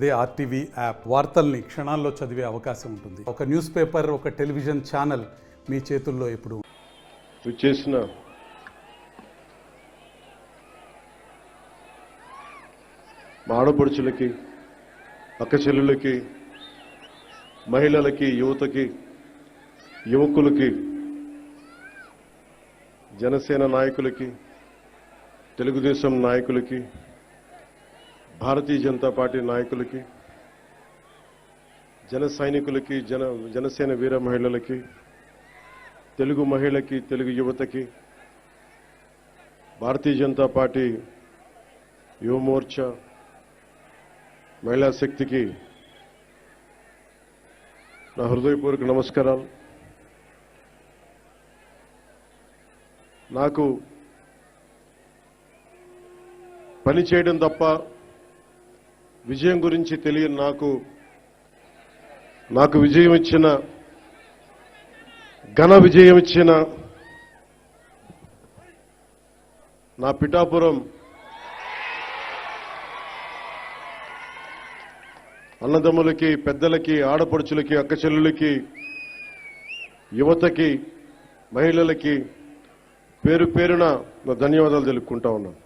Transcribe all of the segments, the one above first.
అదే RTV app వార్తల్ని క్షణాల్లో చదివే అవకాశం ఉంటుంది. ఒక న్యూస్ పేపర్, ఒక టెలివిజన్ ఛానల్ మీ చేతుల్లో ఎప్పుడు. చేసిన మా ఆడపడుచులకి, అక్క చెల్లెళ్ళకి, మహిళలకి, యువతకి, యువకులకి, జనసేన నాయకులకి, తెలుగుదేశం నాయకులకి, భారతీయ జనతా పార్టీ నాయకులకి, జన సైనికులకి, జనసేన వీర మహిళలకి, తెలుగు మహిళకి, తెలుగు యువతకి, భారతీయ జనతా పార్టీ యువ మోర్చా, మహిళా శక్తికి నా హృదయపూర్వక నమస్కారాలు. నాకు పని చేయడం తప్ప విజయం గురించి తెలియని నాకు విజయం ఇచ్చిన, ఘన విజయం ఇచ్చిన నా పిఠాపురం అన్నదమ్ములకి, పెద్దలకి, ఆడపడుచులకి, అక్క చెల్లులకి, యువతకి, మహిళలకి పేరు పేరున నా ధన్యవాదాలు తెలుపుకుంటా ఉన్నాను.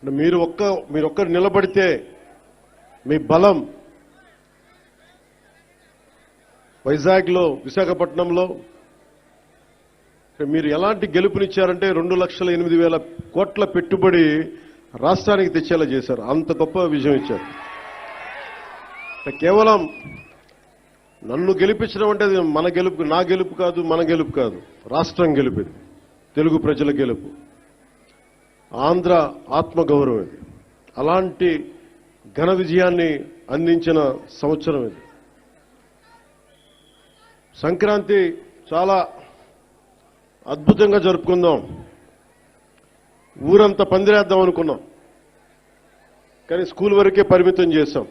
మీరు ఒక్కరు నిలబడితే మీ బలం వైజాగ్లో, విశాఖపట్నంలో మీరు ఎలాంటి గెలుపునిచ్చారంటే 2,08,000 కోట్ల పెట్టుబడి రాష్ట్రానికి తెచ్చేలా చేశారు. అంత గొప్ప విజయం ఇచ్చారు. కేవలం నన్ను గెలిపించడం అంటే అది మన గెలుపు, నా గెలుపు కాదు, మన గెలుపు కాదు, రాష్ట్రం గెలుపు, ఇది తెలుగు ప్రజల గెలుపు, ఆంధ్ర ఆత్మగౌరవం ఇది. అలాంటి ఘన విజయాన్ని అందించిన సంవత్సరం ఇది. సంక్రాంతి చాలా అద్భుతంగా జరుపుకుందాం, ఊరంతా పందిరేద్దాం అనుకున్నాం, కానీ స్కూల్ వరకే పరిమితం చేశాం.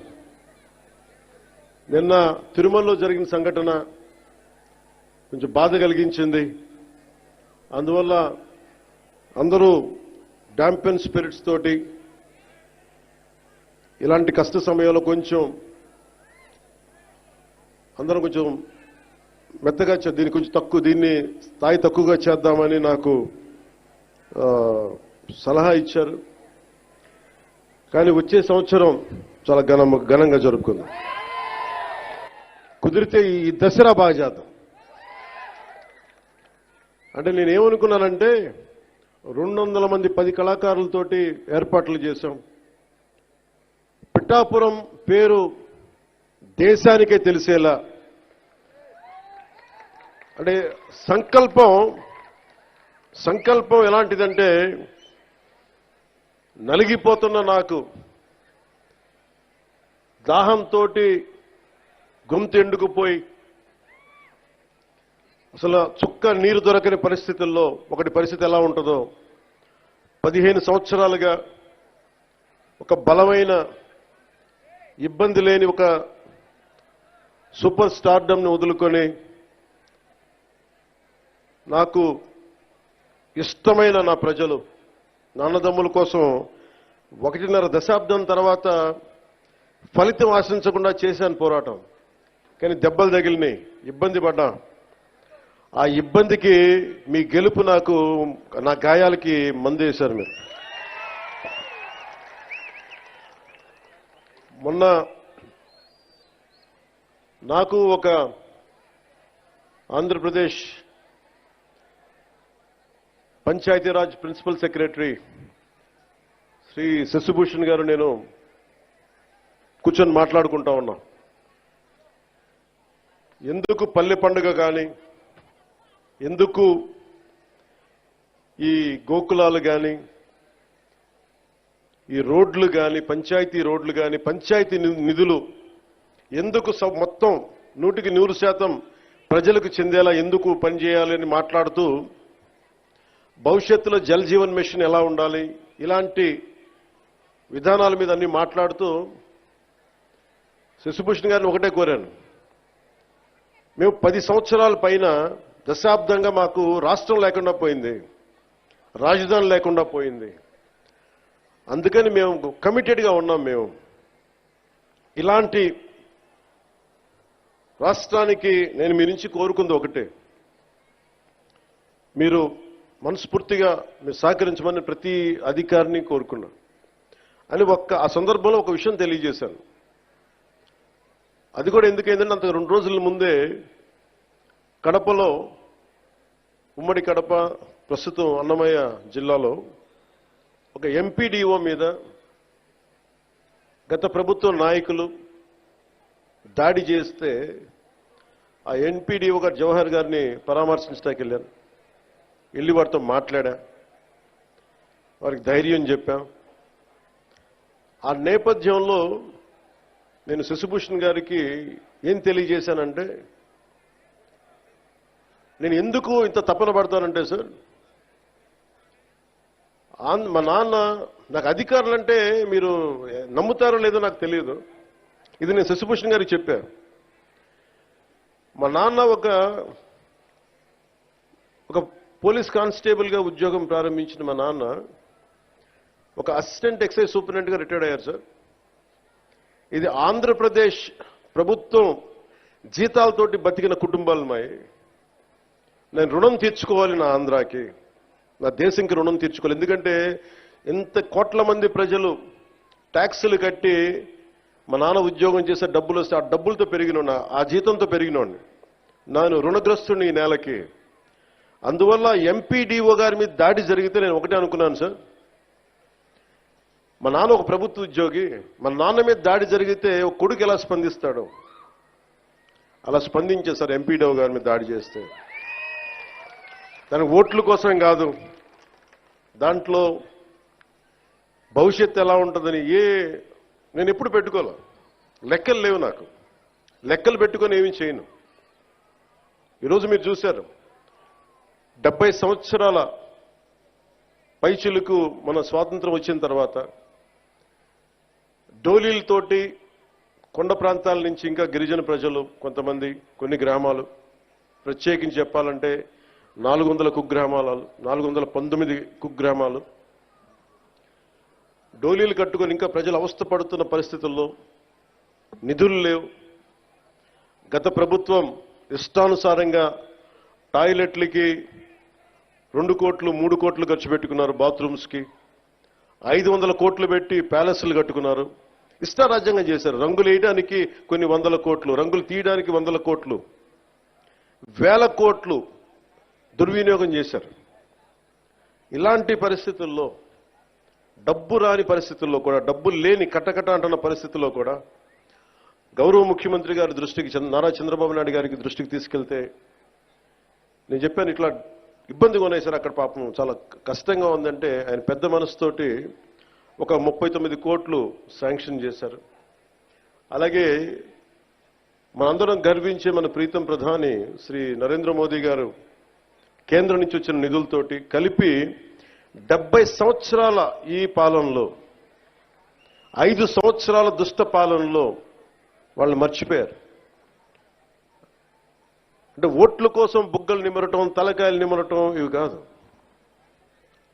నిన్న తిరుమలలో జరిగిన సంఘటన కొంచెం బాధ కలిగించింది. అందువల్ల అందరూ డాంపెన్ స్పిరిట్స్ తోటి ఇలాంటి కష్ట సమయంలో అందరం కొంచెం మెత్తగా దీన్ని స్థాయి తక్కువగా చేద్దామని నాకు సలహా ఇచ్చారు. కానీ వచ్చే సంవత్సరం చాలా ఘనంగా జరుపుకుందాం. కుదిరితే ఈ దసరా బాగా చేద్దాం. అంటే నేనేమనుకున్నానంటే 200 మంది 10 కళాకారులతోటి ఏర్పాట్లు చేశాం. పిఠాపురం పేరు దేశానికే తెలిసేలా, అంటే సంకల్పం ఎలాంటిదంటే, నలిగిపోతున్న నాకు దాహంతో గొంతు ఎండుకుపోయి అసలు చుక్క నీరు దొరకని పరిస్థితుల్లో ఒకటి పరిస్థితి ఎలా ఉంటుందో 15 సంవత్సరాలుగా ఒక బలమైన, ఇబ్బంది లేని ఒక సూపర్ స్టార్డమ్ని వదులుకొని నాకు ఇష్టమైన నా ప్రజలు, నాన్నదమ్ముల కోసం 1.5 దశాబ్దం తర్వాత ఫలితం ఆశించకుండా చేశాను పోరాటం. కానీ దెబ్బలు తగిలినాయి, ఇబ్బంది పడ్డా. ఆ ఇబ్బందికి మీ గెలుపు నా గాయాలకి మందేశారు మీరు. మొన్న నాకు ఒక ఆంధ్రప్రదేశ్ పంచాయతీరాజ్ ప్రిన్సిపల్ సెక్రటరీ శ్రీ శశిభూషణ్ గారు నేను కూర్చొని మాట్లాడుకుంటా ఉన్నాం. ఎందుకు పల్లె పండుగ కానీ, ఎందుకు ఈ గోకులాలు కానీ, ఈ రోడ్లు కానీ, పంచాయతీ రోడ్లు కానీ, పంచాయతీ నిధులు ఎందుకు మొత్తం 100% ప్రజలకు చెందేలా ఎందుకు పనిచేయాలని మాట్లాడుతూ, భవిష్యత్తులో జల్ జీవన్ మిషన్ ఎలా ఉండాలి, ఇలాంటి విధానాల మీద అన్ని మాట్లాడుతూ శశిభూషణ్ గారిని ఒకటే కోరాను. మేము 10 సంవత్సరాల పైన, దశాబ్దంగా మాకు రాష్ట్రం లేకుండా పోయింది, రాజధాని లేకుండా పోయింది. అందుకని మేము కమిటెడ్గా ఉన్నాం. మేము ఇలాంటి రాష్ట్రానికి నేను మీ నుంచి కోరుకుంది ఒకటే, మీరు మనస్ఫూర్తిగా మీరు సహకరించమని ప్రతి అధికారిని కోరుకున్నాను అని ఆ సందర్భంలో ఒక విషయం తెలియజేశాను. అది కూడా ఎందుకైందంటే అంత 2 రోజుల ముందే కడపలో, ఉమ్మడి కడప ప్రస్తుతం అన్నమయ్య జిల్లాలో ఒక ఎంపీడీఓ మీద గత ప్రభుత్వ నాయకులు దాడి చేస్తే ఆ ఎంపీడీఓ గారు జవహర్ గారిని పరామర్శించడానికి వెళ్ళాను. వెళ్ళి వారితో మాట్లాడా, వారికి ధైర్యం చెప్పాం. ఆ నేపథ్యంలో నేను శశిభూషణ్ గారికి ఏం తెలియజేశానంటే, నేను ఎందుకు ఇంత తపన పడతానంటే సార్, మా నాన్న నాకు అధికారులు అంటే మీరు నమ్ముతారో లేదో నాకు తెలియదు, ఇది నేను శశిభూషణ్ గారికి చెప్పాను. మా నాన్న ఒక పోలీస్ కానిస్టేబుల్గా ఉద్యోగం ప్రారంభించిన మా నాన్న ఒక అసిస్టెంట్ ఎక్సైజ్ సూపరింటెండెంట్గా రిటైర్డ్ అయ్యారు సార్. ఇది ఆంధ్రప్రదేశ్ ప్రభుత్వం జీతాలతోటి బతికిన కుటుంబాలమై నేను రుణం తీర్చుకోవాలి, నా ఆంధ్రాకి, నా దేశంకి రుణం తీర్చుకోవాలి. ఎందుకంటే ఇంత కోట్ల మంది ప్రజలు ట్యాక్సులు కట్టి మా నాన్న ఉద్యోగం చేసే డబ్బులు వస్తే ఆ డబ్బులతో పెరిగిన, ఆ జీతంతో పెరిగినోడిని, నేను రుణగ్రస్తుని ఈ నేలకి. అందువల్ల ఎంపీడీఓ గారి మీద దాడి జరిగితే నేను ఒకటే అనుకున్నాను సార్, మా నాన్న ఒక ప్రభుత్వ ఉద్యోగి, మా నాన్న మీద దాడి జరిగితే ఒక కొడుకు ఎలా స్పందిస్తాడు, అలా స్పందించారు సార్. ఎంపీడీఓ గారి మీద దాడి చేస్తే దానికి ఓట్ల కోసం కాదు, దాంట్లో భవిష్యత్తు ఎలా ఉంటుందని నేను ఎప్పుడు పెట్టుకోలే, లెక్కలు లేవు నాకు, లెక్కలు పెట్టుకొని ఏమీ చేయను. ఈరోజు మీరు చూశారు 70 సంవత్సరాల పైచిలుకు మన స్వాతంత్రం వచ్చిన తర్వాత డోలీలతోటి కొండ ప్రాంతాల నుంచి ఇంకా గిరిజన ప్రజలు కొంతమంది, కొన్ని గ్రామాలు, ప్రత్యేకించి చెప్పాలంటే 400 కుగ్రామాలు, 419 కుగ్రామాలు డోలీలు కట్టుకొని ఇంకా ప్రజలు అవస్థ పడుతున్న పరిస్థితుల్లో నిధులు లేవు. గత ప్రభుత్వం ఇష్టానుసారంగా టాయిలెట్లకి 2 కోట్లు 3 కోట్లు ఖర్చు పెట్టుకున్నారు, బాత్రూమ్స్కి 500 కోట్లు పెట్టి ప్యాలెస్లు కట్టుకున్నారు, ఇష్టారాజ్యంగా చేశారు. రంగులు వేయడానికి కొన్ని 100 కోట్లు, రంగులు తీయడానికి 100 కోట్లు, 1000 కోట్లు దుర్వినియోగం చేశారు. ఇలాంటి పరిస్థితుల్లో, డబ్బు రాని పరిస్థితుల్లో కూడా, డబ్బులు లేని కటకట అంటున్న పరిస్థితుల్లో కూడా గౌరవ ముఖ్యమంత్రి గారి దృష్టికి, నారా చంద్రబాబు నాయుడు గారికి దృష్టికి తీసుకెళ్తే నేను చెప్పాను, ఇట్లా ఇబ్బందిగా ఉన్నాయి సార్ అక్కడ, పాపం చాలా కష్టంగా ఉందంటే ఆయన పెద్ద మనసుతోటి ఒక 39 కోట్లు శాంక్షన్ చేశారు. అలాగే మనందరం గర్వించే మన ప్రీతం ప్రధాని శ్రీ నరేంద్ర మోదీ గారు కేంద్రం నుంచి వచ్చిన నిధులతోటి కలిపి 70 సంవత్సరాల ఈ పాలనలో, 5 సంవత్సరాల దుష్ట పాలనలో వాళ్ళు మర్చిపోయారు. అంటే ఓట్ల కోసం బుగ్గలు నిమరటం, తలకాయలు నిమరటం ఇవి కాదు.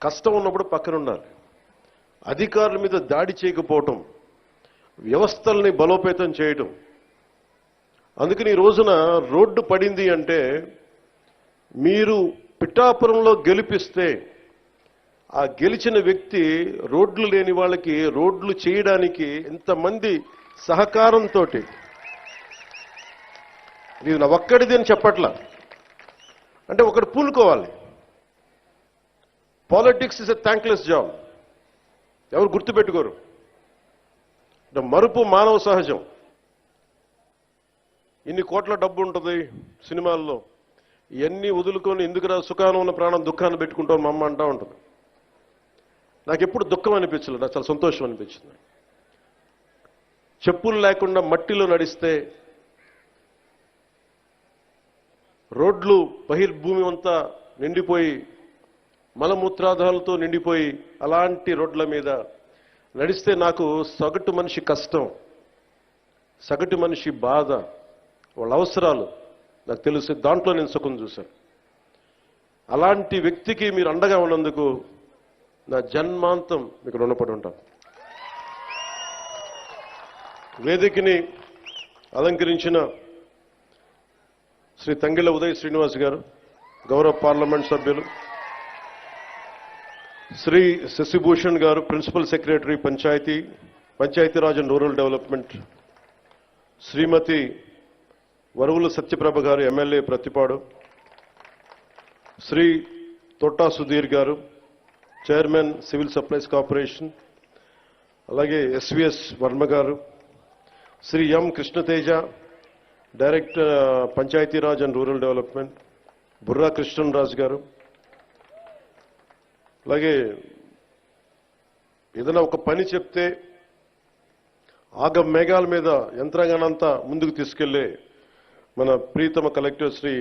కష్టం ఉన్నప్పుడు పక్కన ఉండాలి. అధికారుల మీద దాడి చేయకపోవటం, వ్యవస్థల్ని బలోపేతం చేయటం. అందుకని ఈ రోజున రోడ్డు పడింది అంటే, మీరు పిఠాపురంలో గెలిపిస్తే ఆ గెలిచిన వ్యక్తి రోడ్లు లేని వాళ్ళకి రోడ్లు చేయడానికి ఎంతమంది సహకారంతో, ఇది నా ఒక్కడిది అని చెప్పట్లా, అంటే ఒకటి పూనుకోవాలి. Politics is a thankless job, ఎవరు గుర్తుపెట్టుకోరు. మరుపు మానవ సహజం. ఇన్ని కోట్ల డబ్బు ఉంటుంది సినిమాల్లో, ఇవన్నీ వదులుకొని ఎందుకురా సుఖానం ఉన్న ప్రాణం దుఃఖాన్ని పెట్టుకుంటాం మా అమ్మ అంటా ఉంటుంది. నాకు ఎప్పుడు దుఃఖం అనిపించలేదు, నాకు చాలా సంతోషం అనిపించింది. చెప్పులు లేకుండా మట్టిలో నడిస్తే, రోడ్లు బహిర్భూమి అంతా నిండిపోయి మలమూత్రాదాలతో నిండిపోయి అలాంటి రోడ్ల మీద నడిస్తే నాకు సగటు మనిషి కష్టం, సగటు మనిషి బాధ, వాళ్ళ అవసరాలు నాకు తెలుసు. దాంట్లో నేను సుఖం చూశాను. అలాంటి వ్యక్తికి మీరు అండగా ఉన్నందుకు నా జన్మాంతం మీకు రుణపడి ఉంటాను. వేదికని అలంకరించిన శ్రీ తంగిళ్ళ ఉదయ్ శ్రీనివాస్ గారు, గౌరవ పార్లమెంట్ సభ్యులు, శ్రీ శశిభూషణ్ గారు, principal secretary Panchayati Raj and rural development, Shrimati Varuvula Satyaprabha గారు, ఎమ్మెల్యే ప్రతిపాడు, శ్రీ తొట్టా సుధీర్ గారు, చైర్మన్ సివిల్ సప్లైస్ కార్పొరేషన్, అలాగే ఎస్విఎస్ వర్మ గారు, Shri M Krishnateja, director Panchayati Raj and rural development, Burra Krishnaraju గారు, అలాగే ఏదైనా ఒక పని చెప్తే ఆగ మేఘాల మీద యంత్రాంగానంతా ముందుకు తీసుకెళ్లే మన ప్రీతమ కలెక్టర్ శ్రీ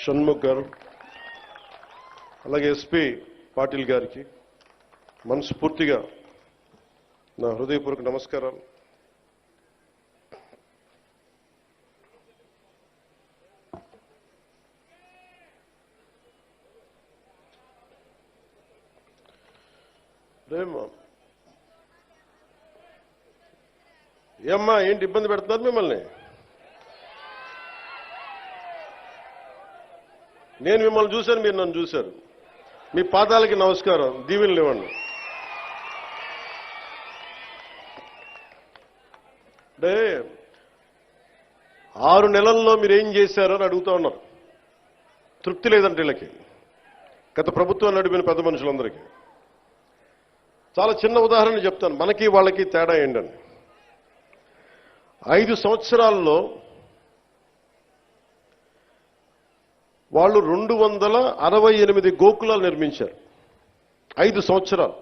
షణ్ముఖ్ గారు, అలాగే ఎస్పీ పాటిల్ గారికి మనస్ఫూర్తిగా నా హృదయపూర్వక నమస్కారాలు. ఏమ్మా, ఏంటి ఇబ్బంది పెడుతున్నారు మిమ్మల్ని? నేను మిమ్మల్ని చూశాను, మీరు నన్ను చూశారు. మీ పాదాలకి నమస్కారం, దీవెనలు ఇవ్వండి. అంటే 6 నెలల్లో మీరు ఏం చేశారో అని అడుగుతా ఉన్నారు. తృప్తి లేదంటే వీళ్ళకి, గత ప్రభుత్వం నడిపిన పెద్ద మనుషులందరికీ. చాలా చిన్న ఉదాహరణ చెప్తాను, మనకి వాళ్ళకి తేడా ఏంటని. 5 సంవత్సరాల్లో వాళ్ళు 268 గోకులాలు నిర్మించారు. 5 సంవత్సరాలు.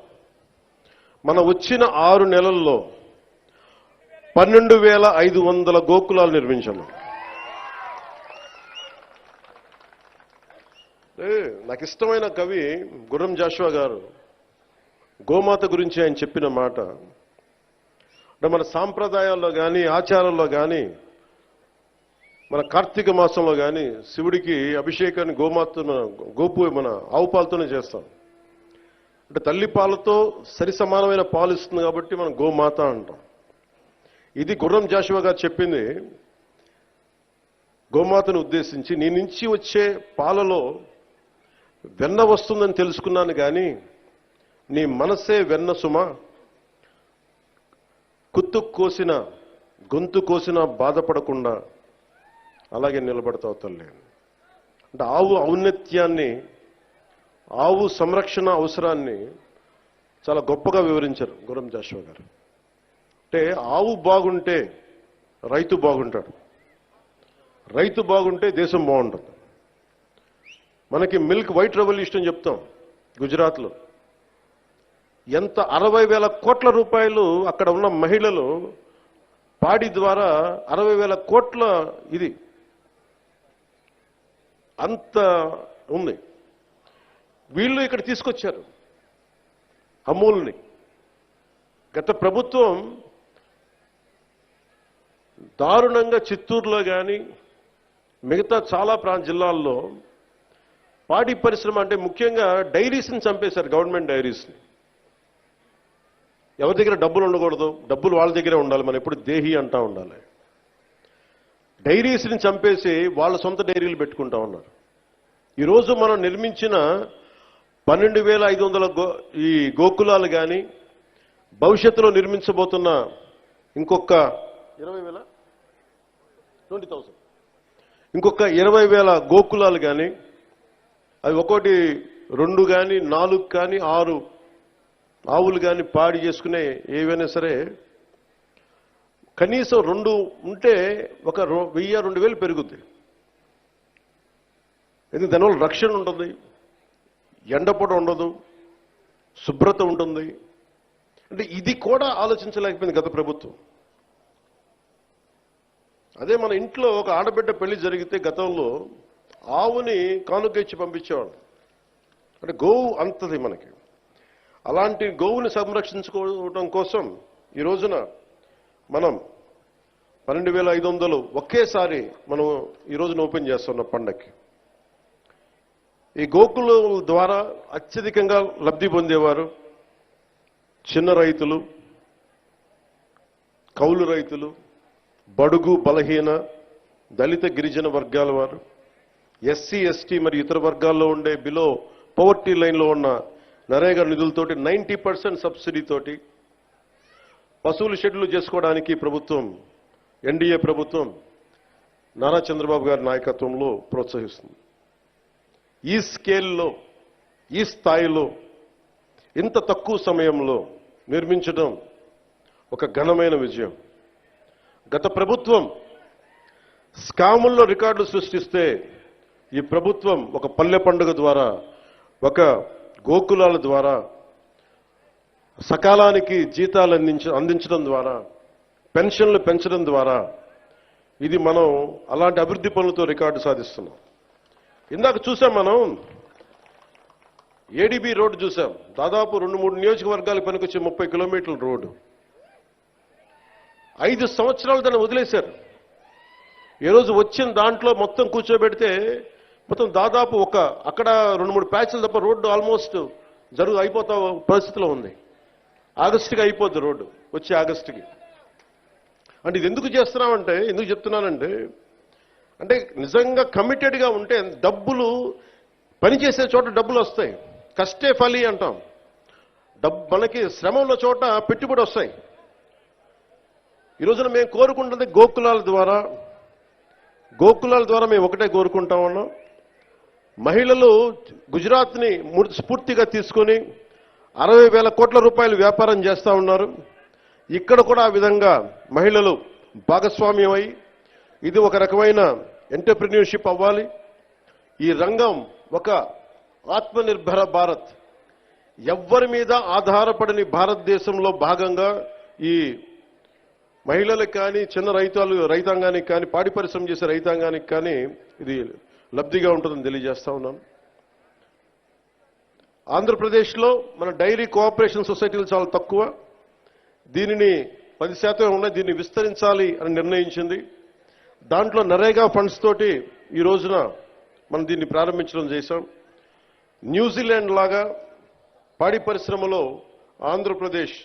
మన వచ్చిన 6 నెలల్లో 12,500 గోకులాలు నిర్మించాము. నాకు ఇష్టమైన కవి గుర్రం జాషువా గారు గోమాత గురించి ఆయన చెప్పిన మాట, అంటే మన సాంప్రదాయాల్లో కానీ ఆచారాల్లో కానీ మన కార్తీక మాసంలో కానీ శివుడికి అభిషేకాన్ని గోపు మన ఆవు పాలతోనే చేస్తాం. అంటే తల్లి పాలతో సరి సమానమైన పాలు ఇస్తుంది కాబట్టి మనం గోమాత అంటాం. ఇది గుర్రం జాషువా గారు చెప్పింది గోమాతను ఉద్దేశించి. నీ నుంచి వచ్చే పాలలో వెన్న వస్తుందని తెలుసుకున్నాను కానీ నీ మనసే వెన్న సుమ, గొంతు కోసిన బాధపడకుండా అలాగే నిలబడతావు తల్లి. అంటే ఆవు ఔన్నత్యాన్ని, ఆవు సంరక్షణ అవసరాన్ని చాలా గొప్పగా వివరించారు గుర్రం జాషువా గారు. అంటే ఆవు బాగుంటే రైతు బాగుంటాడు, రైతు బాగుంటే దేశం బాగుంటుంది. మనకి మిల్క్ వైట్ రెవల్యూషన్ చెప్తాం గుజరాత్లో. ఎంత 60,000 కోట్ల రూపాయలు అక్కడ ఉన్న మహిళలు పాడి ద్వారా 60,000 కోట్ల ఇది అంత ఉంది. వీళ్ళు ఇక్కడ తీసుకొచ్చారు అమూల్ని. గత ప్రభుత్వం దారుణంగా చిత్తూరులో కానీ మిగతా చాలా జిల్లాల్లో పాడి పరిశ్రమ, అంటే ముఖ్యంగా డైరీస్ని చంపేశారు. గవర్నమెంట్ డైరీస్ని. ఎవరి దగ్గర డబ్బులు ఉండకూడదు, డబ్బులు వాళ్ళ దగ్గరే ఉండాలి. మనం ఎప్పుడు దేహి అంటా ఉండాలి. డైరీస్ని చంపేసి వాళ్ళ సొంత డైరీలు పెట్టుకుంటా ఉన్నారు. ఈరోజు మనం నిర్మించిన 12,500 ఈ గోకులాలు కానీ, భవిష్యత్తులో నిర్మించబోతున్న ఇంకొక 20,000 ఇంకొక 20,000 గోకులాలు కానీ, అవి ఒకటి 2 కానీ 4 కానీ 6 ఆవులు కానీ పాడి చేసుకునే ఏవైనా సరే కనీసం 2 ఉంటే ఒక 1,000-2,000 పెరుగుద్ది. ఎందుకంటే దానివల్ల రక్షణ ఉంటుంది, ఎండపొడ ఉండదు, శుభ్రత ఉంటుంది. అంటే ఇది కూడా ఆలోచించలేకపోయింది గత ప్రభుత్వం. అదే మన ఇంట్లో ఒక ఆడబిడ్డ పెళ్లి జరిగితే గతంలో ఆవుని కానుక ఇచ్చి పంపించేవాడు. అంటే గోవు అంతది మనకి. అలాంటి గోవుని సంరక్షించుకోవడం కోసం ఈ రోజున మనం 12,500 ఒకేసారి మనం ఈ రోజున ఓపెన్ చేస్తున్నాం పండక్కి. ఈ గోకులం ద్వారా అత్యధికంగా లబ్ధి పొందేవారు చిన్న రైతులు, కౌలు రైతులు, బడుగు బలహీన దళిత గిరిజన వర్గాల వారు, ఎస్సీ ఎస్టీ మరియు ఇతర వర్గాల్లో ఉండే బిలో పవర్టీ లైన్లో ఉన్న నరేగా నిధులతోటి 90% సబ్సిడీతోటి పశువుల షెడ్లు చేసుకోవడానికి ప్రభుత్వం, ఎన్డీఏ ప్రభుత్వం నారా చంద్రబాబు గారి నాయకత్వంలో ప్రోత్సహిస్తుంది. ఈ స్కేల్లో, ఈ స్థాయిలో, ఇంత తక్కువ సమయంలో నిర్మించడం ఒక ఘనమైన విజయం. గత ప్రభుత్వం స్కాముల్లో రికార్డులు సృష్టిస్తే ఈ ప్రభుత్వం ఒక పల్లె పండుగ ద్వారా, ఒక గోకులాల ద్వారా, సకాలానికి జీతాలు అందించడం ద్వారా, పెన్షన్లు పెంచడం ద్వారా ఇది మనం అలాంటి అభివృద్ధి పనులతో రికార్డు సాధిస్తున్నాం. ఇందాక చూసాం, మనం ఏడీబీ రోడ్డు చూసాం. దాదాపు 2-3 నియోజకవర్గాలకు పనికొచ్చే 30 కిలోమీటర్ల రోడ్డు 5 సంవత్సరాలు దాన్ని వదిలేశారు. ఈ రోజు వచ్చిన దాంట్లో మొత్తం కూర్చోబెడితే మొత్తం దాదాపు అక్కడ 2-3 ప్యాచ్లు తప్ప రోడ్డు ఆల్మోస్ట్ అయిపోతా పరిస్థితిలో ఉంది. ఆగస్టుకి అయిపోద్ది రోడ్డు, వచ్చే ఆగస్టుకి. అంటే ఇది ఎందుకు చేస్తున్నామంటే, ఎందుకు చెప్తున్నానంటే, అంటే నిజంగా కమిటెడ్గా ఉంటే డబ్బులు, పనిచేసే చోట డబ్బులు వస్తాయి. కష్టే ఫలి అంటాం. మనకి శ్రమ ఉన్న చోట పెట్టుబడి వస్తాయి. ఈ రోజున మేము కోరుకుంటుంది గోకులాల ద్వారా మేము ఒకటే కోరుకుంటా ఉన్నాం. మహిళలు గుజరాత్ని స్ఫూర్తిగా తీసుకొని 60,000 కోట్ల రూపాయలు వ్యాపారం చేస్తూ ఉన్నారు. ఇక్కడ కూడా ఆ విధంగా మహిళలు భాగస్వామ్యమై ఇది ఒక రకమైన ఎంటర్‌ప్రెన్యూర్‌షిప్ అవ్వాలి. ఈ రంగం ఒక ఆత్మనిర్భర భారత్, ఎవ్వరి మీద ఆధారపడని భారతదేశంలో భాగంగా ఈ మహిళలకు కానీ, చిన్న రైతాంగానికి కానీ, పాడి పరిశ్రమ చేసే రైతాంగానికి కానీ ఇది లబ్ధిగా ఉంటుందని తెలియజేస్తా ఉన్నాను. ఆంధ్రప్రదేశ్లో మన డైరీ కోఆపరేషన్ సొసైటీలు చాలా తక్కువ. దీనిని 10% ఉన్నాయి, దీన్ని విస్తరించాలి అని నిర్ణయించింది. దాంట్లో నరేగా ఫండ్స్ తోటి ఈ రోజున మనం దీన్ని ప్రారంభించడం చేశాం. న్యూజిలాండ్ లాగా పాడి పరిశ్రమలో ఆంధ్రప్రదేశ్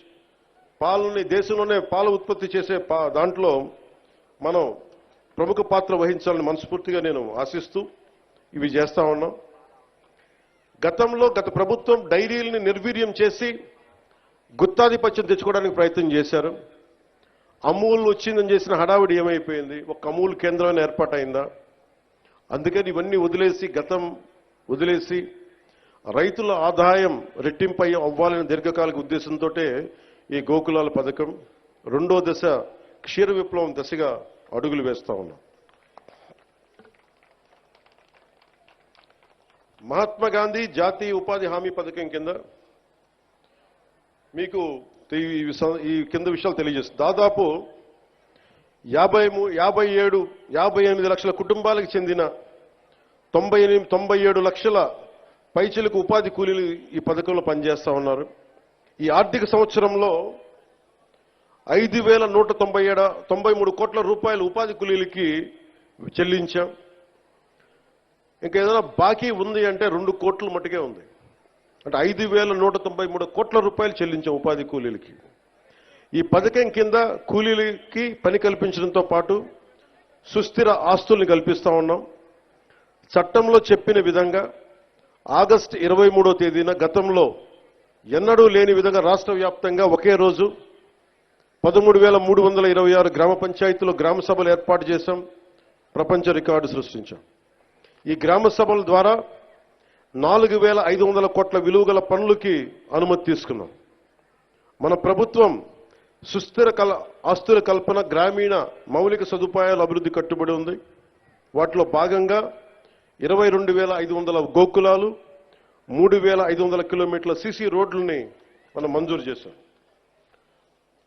పాలని, దేశంలోనే పాల ఉత్పత్తి చేసే దాంట్లో మనం ప్రముఖ పాత్ర వహించాలని మనస్ఫూర్తిగా నేను ఆశిస్తూ ఇవి చేస్తా ఉన్నాం. గత ప్రభుత్వం డైరీల్ని నిర్వీర్యం చేసి గుత్తాధిపత్యం తెచ్చుకోవడానికి ప్రయత్నం చేశారు. అమూల్ వచ్చిందని చేసిన హడావిడి ఏమైపోయింది? ఒక అమూల్ కేంద్రం ఏర్పాటైందా? అందుకని ఇవన్నీ వదిలేసి రైతుల ఆదాయం రెట్టింపై అవ్వాలనే దీర్ఘకాలిక ఉద్దేశంతో ఈ గోకులాల పథకం రెండో దశ క్షీర విప్లవం దశగా అడుగులు వేస్తా ఉన్నాం. మహాత్మా గాంధీ జాతీయ ఉపాధి హామీ పథకం కింద మీకు ఈ కింద విషయాలు తెలియజేస్తుంది. దాదాపు 58 లక్షల కుటుంబాలకు చెందిన 97 లక్షల పైచిలకు ఉపాధి కూలీలు ఈ పథకంలో పనిచేస్తా ఉన్నారు. ఈ ఆర్థిక సంవత్సరంలో 5,193 కోట్ల రూపాయలు ఉపాధి కూలీలకి చెల్లించాం. ఇంకా ఏదైనా బాకీ ఉంది అంటే 2 కోట్ల మట్టుకే ఉంది. అంటే 5,193 కోట్ల రూపాయలు చెల్లించాం ఉపాధి కూలీలకి. ఈ పథకం కింద కూలీలకి పని కల్పించడంతో పాటు సుస్థిర ఆస్తుల్ని కల్పిస్తా ఉన్నాం. చట్టంలో చెప్పిన విధంగా ఆగస్టు 23వ తేదీన గతంలో ఎన్నడూ లేని విధంగా రాష్ట్ర వ్యాప్తంగా ఒకే రోజు 13,326 గ్రామ పంచాయతీలో గ్రామ సభలు ఏర్పాటు చేశాం. ప్రపంచ రికార్డు సృష్టించాం. ఈ గ్రామ సభల ద్వారా 4,500 కోట్ల విలువ గల పనులకి అనుమతి తీసుకున్నాం. మన ప్రభుత్వం సుస్థిర ఆస్తుల కల్పన, గ్రామీణ మౌలిక సదుపాయాల అభివృద్ధి కట్టుబడి ఉంది. వాటిలో భాగంగా 22,500 గోకులాలు, 3,500 కిలోమీటర్ల సీసీ రోడ్లని మనం మంజూరు చేశాం.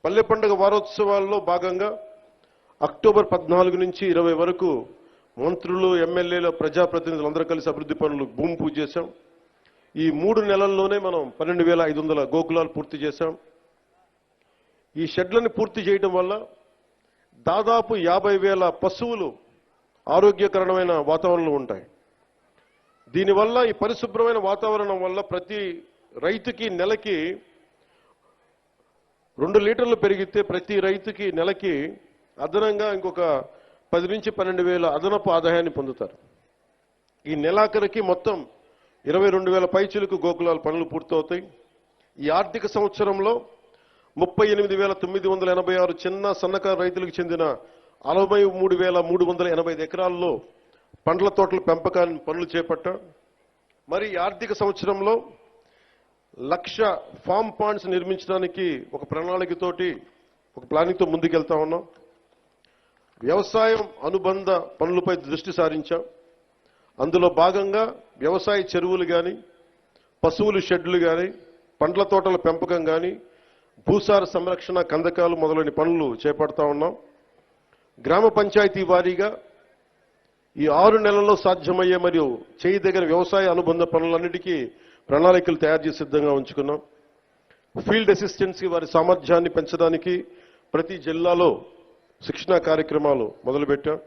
పల్లె పండుగ వారోత్సవాల్లో భాగంగా అక్టోబర్ 14 నుంచి 20 వరకు మంత్రులు, ఎమ్మెల్యేలు, ప్రజాప్రతినిధులు అందరూ కలిసి అభివృద్ధి పనులు భూమి పూజ చేశాం. ఈ 3 నెలల్లోనే మనం 12,500 గోకులాలు పూర్తి చేశాం. ఈ షెడ్లను పూర్తి చేయడం వల్ల దాదాపు 50,000 పశువులు ఆరోగ్యకరమైన వాతావరణంలో ఉంటాయి. దీనివల్ల ఈ పరిశుభ్రమైన వాతావరణం వల్ల ప్రతి రైతుకి నెలకి 2 లీటర్లు పెరిగితే ప్రతి రైతుకి నెలకి అదనంగా ఇంకొక 10 నుంచి 12 వేల అదనపు ఆదాయాన్ని పొందుతారు. ఈ నెలాఖరికి మొత్తం 22,000 పైచిలకు గోకులాల పనులు పూర్తవుతాయి. ఈ ఆర్థిక సంవత్సరంలో 38,986 చిన్న సన్నకారు రైతులకు చెందిన 63,385 ఎకరాల్లో పండ్ల తోటల పెంపకాన్ని పనులు చేపట్టాం. మరి ఈ ఆర్థిక సంవత్సరంలో 1,00,000 ఫామ్ పాండ్స్ నిర్మించడానికి ఒక ప్రణాళికతోటి ఒక ప్లానింగ్తో ముందుకెళ్తా ఉన్నాం. వ్యవసాయం అనుబంధ పనులపై దృష్టి సారించాం. అందులో భాగంగా వ్యవసాయ చెరువులు కానీ, పశువుల షెడ్లు కానీ, పండ్ల తోటల పెంపకం కానీ, భూసార సంరక్షణ, కందకాలు మొదలైన పనులు చేపడతా ఉన్నాం. గ్రామ పంచాయతీ వారీగా ఈ 6 నెలల్లో సాధ్యమయ్యే మరియు చేయదగిన వ్యవసాయ అనుబంధ పనులన్నిటికీ ప్రణాళికలు తయారు చేసి సిద్ధంగా ఉంచుకున్నాం. ఫీల్డ్ అసిస్టెంట్స్కి వారి సామర్థ్యాన్ని పెంచడానికి ప్రతి జిల్లాలో శిక్షణా కార్యక్రమాలు మొదలుపెట్టాం.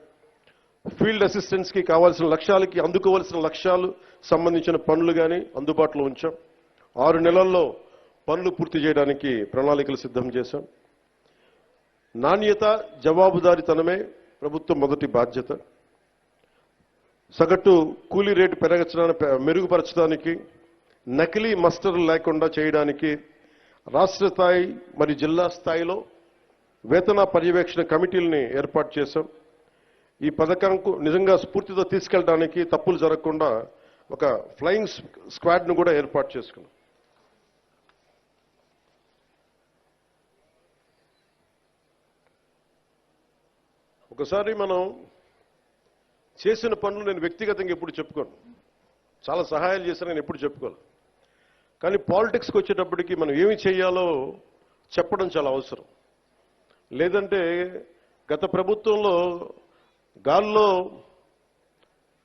ఫీల్డ్ అసిస్టెంట్స్కి కావాల్సిన లక్ష్యాలకి అందుకోవాల్సిన లక్ష్యాలు సంబంధించిన పనులు కానీ అందుబాటులో ఉంచాం. 6 నెలల్లో పనులు పూర్తి చేయడానికి ప్రణాళికలు సిద్ధం చేశాం. నాణ్యత, జవాబుదారీతనమే ప్రభుత్వం మొదటి బాధ్యత. సగటు కూలీ రేటు మెరుగుపరచడానికి, నకిలీ మస్టర్లు లేకుండా చేయడానికి రాష్ట్ర స్థాయి మరియు జిల్లా స్థాయిలో వేతన పర్యవేక్షణ కమిటీలని ఏర్పాటు చేశాం. ఈ పథకంకు నిజంగా స్ఫూర్తితో తీసుకెళ్ళడానికి, తప్పులు జరగకుండా ఒక ఫ్లయింగ్ స్క్వాడ్ను కూడా ఏర్పాటు చేసుకున్నాం. ఒకసారి మనం చేసిన పనులు నేను వ్యక్తిగతంగా ఎప్పుడు చెప్పుకోను, చాలా సహాయాలు చేశాను, నేను ఎప్పుడు చెప్పుకోను. కానీ పాలిటిక్స్కి వచ్చేటప్పటికి మనం ఏమి చేయాలో చెప్పడం చాలా అవసరం. లేదంటే గత ప్రభుత్వంలో గాల్లో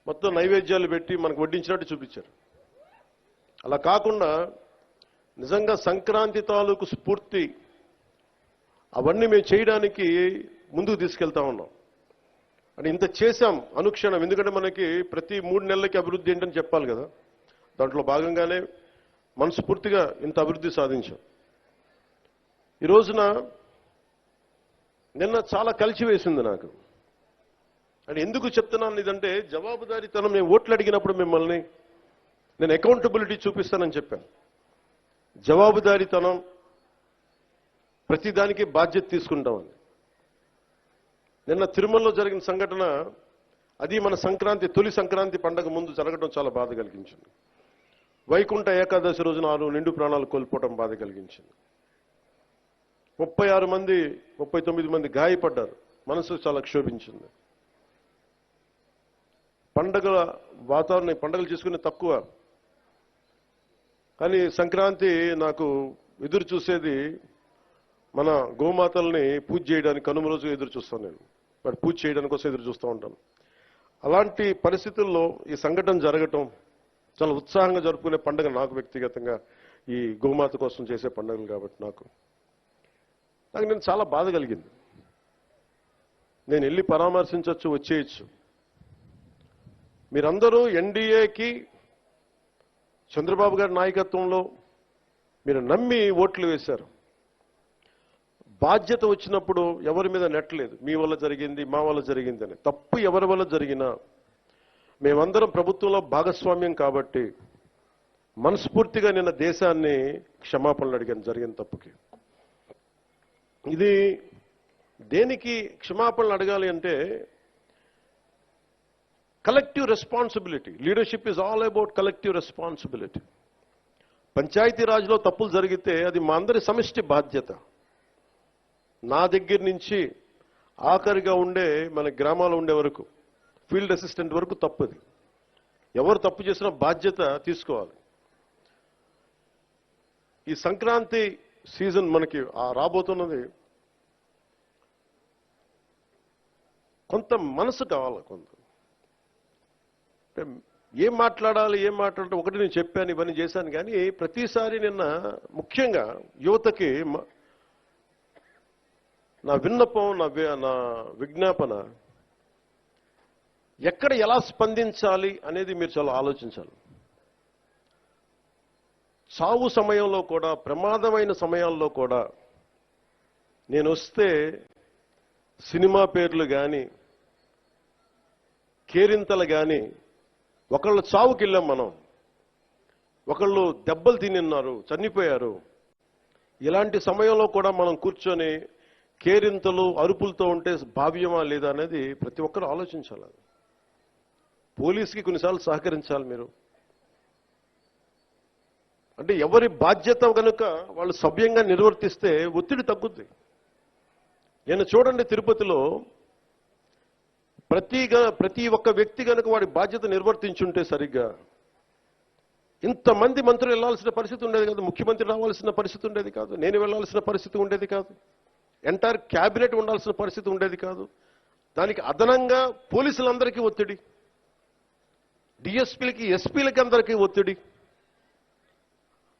మొత్తం నైవేద్యాలు పెట్టి మనకు వడ్డించినట్టు చూపించారు. అలా కాకుండా నిజంగా సంక్రాంతి తాలూకు స్ఫూర్తి అవన్నీ మేము చేయడానికి ముందుకు తీసుకెళ్తా ఉన్నాం. అంటే ఇంత చేశాం అనుక్షణం, ఎందుకంటే మనకి ప్రతి 3 నెలలకి అభివృద్ధి ఏంటని చెప్పాలి కదా. దాంట్లో భాగంగానే మనస్ఫూర్తిగా ఇంత అభివృద్ధి సాధించాం. ఈ రోజున నిన్న చాలా కలిసివేసింది నాకు. అంటే ఎందుకు చెప్తున్నాను ఇదంటే, జవాబుదారీతనం. నేను ఓట్లు అడిగినప్పుడు మిమ్మల్ని నేను అకౌంటబిలిటీ చూపిస్తానని చెప్పాను. జవాబుదారీతనం, ప్రతిదానికి బాధ్యత తీసుకుంటామని. నిన్న తిరుమలలో జరిగిన సంఘటన, అది మన సంక్రాంతి, తొలి సంక్రాంతి పండగ ముందు జరగడం చాలా బాధ కలిగించింది. వైకుంఠ ఏకాదశి రోజున 6 నిండు ప్రాణాలు కోల్పోవడం బాధ కలిగించింది. 39 మంది గాయపడ్డారు. మనసు చాలా క్షోభించింది. పండగల వాతావరణం, పండగలు చేసుకునే తక్కువ, కానీ సంక్రాంతి నాకు ఎదురు చూసేది మన గోమాతల్ని పూజ చేయడానికి. కనుమ రోజు ఎదురు చూస్తాను నేను, వాటి పూజ చేయడానికి కోసం ఎదురు చూస్తూ ఉంటాను. అలాంటి పరిస్థితుల్లో ఈ సంఘటన జరగటం, చాలా ఉత్సాహంగా జరుపుకునే పండుగ నాకు వ్యక్తిగతంగా, ఈ గోమాత కోసం చేసే పండుగలు కాబట్టి నాకు నేను చాలా బాధ కలిగింది. నేను వెళ్ళి పరామర్శించవచ్చు, వచ్చేయచ్చు. మీరందరూ ఎన్డీఏకి, చంద్రబాబు గారి నాయకత్వంలో మీరు నమ్మి ఓట్లు వేశారు. బాధ్యత వచ్చినప్పుడు ఎవరి మీద నెట్టలేదు. మీ వల్ల జరిగింది, మా వల్ల జరిగింది అని. తప్పు ఎవరి వల్ల జరిగినా మేమందరం ప్రభుత్వంలో భాగస్వామ్యం కాబట్టి మనస్ఫూర్తిగా నిన్న దేశాన్ని క్షమాపణలు అడిగాను జరిగిన తప్పుకి. ఇది దేనికి క్షమాపణలు అడగాలి అంటే, collective responsibility. Leadership is all about collective responsibility. పంచాయతీరాజ్లో తప్పులు జరిగితే అది మా అందరి సమిష్టి బాధ్యత. నా దగ్గర నుంచి ఆఖరిగా ఉండే మన గ్రామాల్లో ఉండే వరకు, ఫీల్డ్ అసిస్టెంట్ వరకు తప్పుది. ఎవరు తప్పు చేసినా బాధ్యత తీసుకోవాలి. ఈ సంక్రాంతి సీజన్ మనకి రాబోతున్నది. కొంత మనసు కావాలి. కొంత ఏం మాట్లాడాలి, ఒకటి నేను చెప్పాను, ఇవన్నీ చేశాను. కానీ ప్రతిసారి నిన్న ముఖ్యంగా యువతకి నా విన్నపం, నా విజ్ఞాపన, ఎక్కడ ఎలా స్పందించాలి అనేది మీరు చాలా ఆలోచించాలి. చావు సమయంలో కూడా, ప్రమాదమైన సమయాల్లో కూడా నేను వస్తే సినిమా పేర్లు కానీ, కేరింతలు కానీ, ఒకళ్ళు చావుకి వెళ్ళాం మనం, ఒకళ్ళు దెబ్బలు తిన్నారు, చనిపోయారు. ఇలాంటి సమయంలో కూడా మనం కూర్చొని కేరింతలు అరుపులతో ఉంటే భావ్యమా లేదా అనేది ప్రతి ఒక్కరు ఆలోచించాలి. పోలీసుకి కొన్నిసార్లు సహకరించాలి మీరు. అంటే ఎవరి బాధ్యత కనుక వాళ్ళు సభ్యంగా నిర్వర్తిస్తే ఒత్తిడి తగ్గుద్ది. నేను చూడండి, తిరుపతిలో ప్రతి ఒక్క వ్యక్తి కనుక వాడి బాధ్యత నిర్వర్తించుంటే సరిగ్గా ఇంతమంది మంత్రులు వెళ్లాల్సిన పరిస్థితి ఉండేది కాదు, ముఖ్యమంత్రి రావాల్సిన పరిస్థితి ఉండేది కాదు, నేను వెళ్లాల్సిన పరిస్థితి ఉండేది కాదు, ఎంటైర్ క్యాబినెట్ ఉండాల్సిన పరిస్థితి ఉండేది కాదు. దానికి అదనంగా పోలీసులందరికీ ఒత్తిడి, డిఎస్పీలకి, ఎస్పీలకి అందరికీ ఒత్తిడి.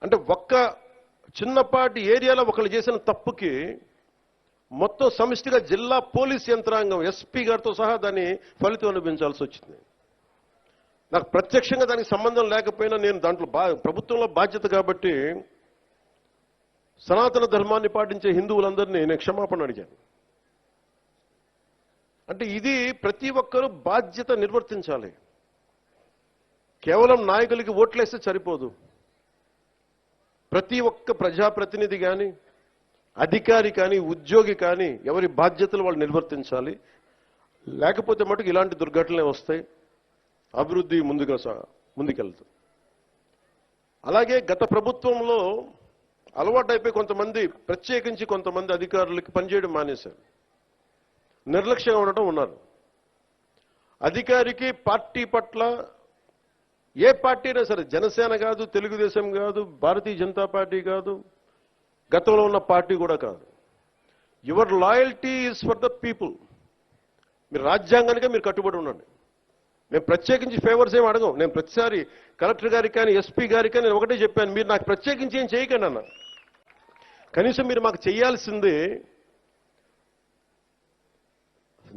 అంటే ఒక్క చిన్నపాటి ఏరియాలో ఒకళ్ళు చేసిన తప్పుకి మొత్తం సమిష్టిగా జిల్లా పోలీస్ యంత్రాంగం, ఎస్పీ గారితో సహా దాన్ని ఫలితం అనిపించాల్సి వచ్చింది. నాకు ప్రత్యక్షంగా దానికి సంబంధం లేకపోయినా నేను దాంట్లో ప్రభుత్వంలో బాధ్యత కాబట్టి సనాతన ధర్మాన్ని పాటించే హిందువులందరినీ నేను క్షమాపణ అడిగాను. అంటే ఇది ప్రతి ఒక్కరూ బాధ్యత నిర్వర్తించాలి. కేవలం నాయకులకి ఓట్లేస్తే సరిపోదు. ప్రతి ఒక్క ప్రజాప్రతినిధి కానీ, అధికారి కానీ, ఉద్యోగి కానీ ఎవరి బాధ్యతలు వాళ్ళు నిర్వర్తించాలి. లేకపోతే మటుకు ఇలాంటి దుర్ఘటనలే వస్తాయి, అభివృద్ధి ముందుకెళ్తుంది. అలాగే గత ప్రభుత్వంలో అలవాటైపోయి కొంతమంది, ప్రత్యేకించి కొంతమంది అధికారులకి పనిచేయడం మానేశారు, నిర్లక్ష్యంగా ఉండటం ఉన్నారు. అధికారికి పార్టీ పట్ల, ఏ పార్టీ అయినా సరే, జనసేన కాదు, తెలుగుదేశం కాదు, భారతీయ జనతా పార్టీ కాదు, గతంలో ఉన్న పార్టీ కూడా కాదు, your loyalty is for the people. మీరు రాజ్యాంగానికే మీరు కట్టుబడి ఉండండి. మేము ప్రత్యేకించి ఫేవర్స్ ఏమి అడగం. నేను ప్రతిసారి కలెక్టర్ గారికి కానీ, ఎస్పీ గారికి కానీ నేను ఒకటే చెప్పాను, మీరు నాకు ప్రత్యేకించి ఏం చేయకండి అన్న, కనీసం మీరు మాకు చేయాల్సిందే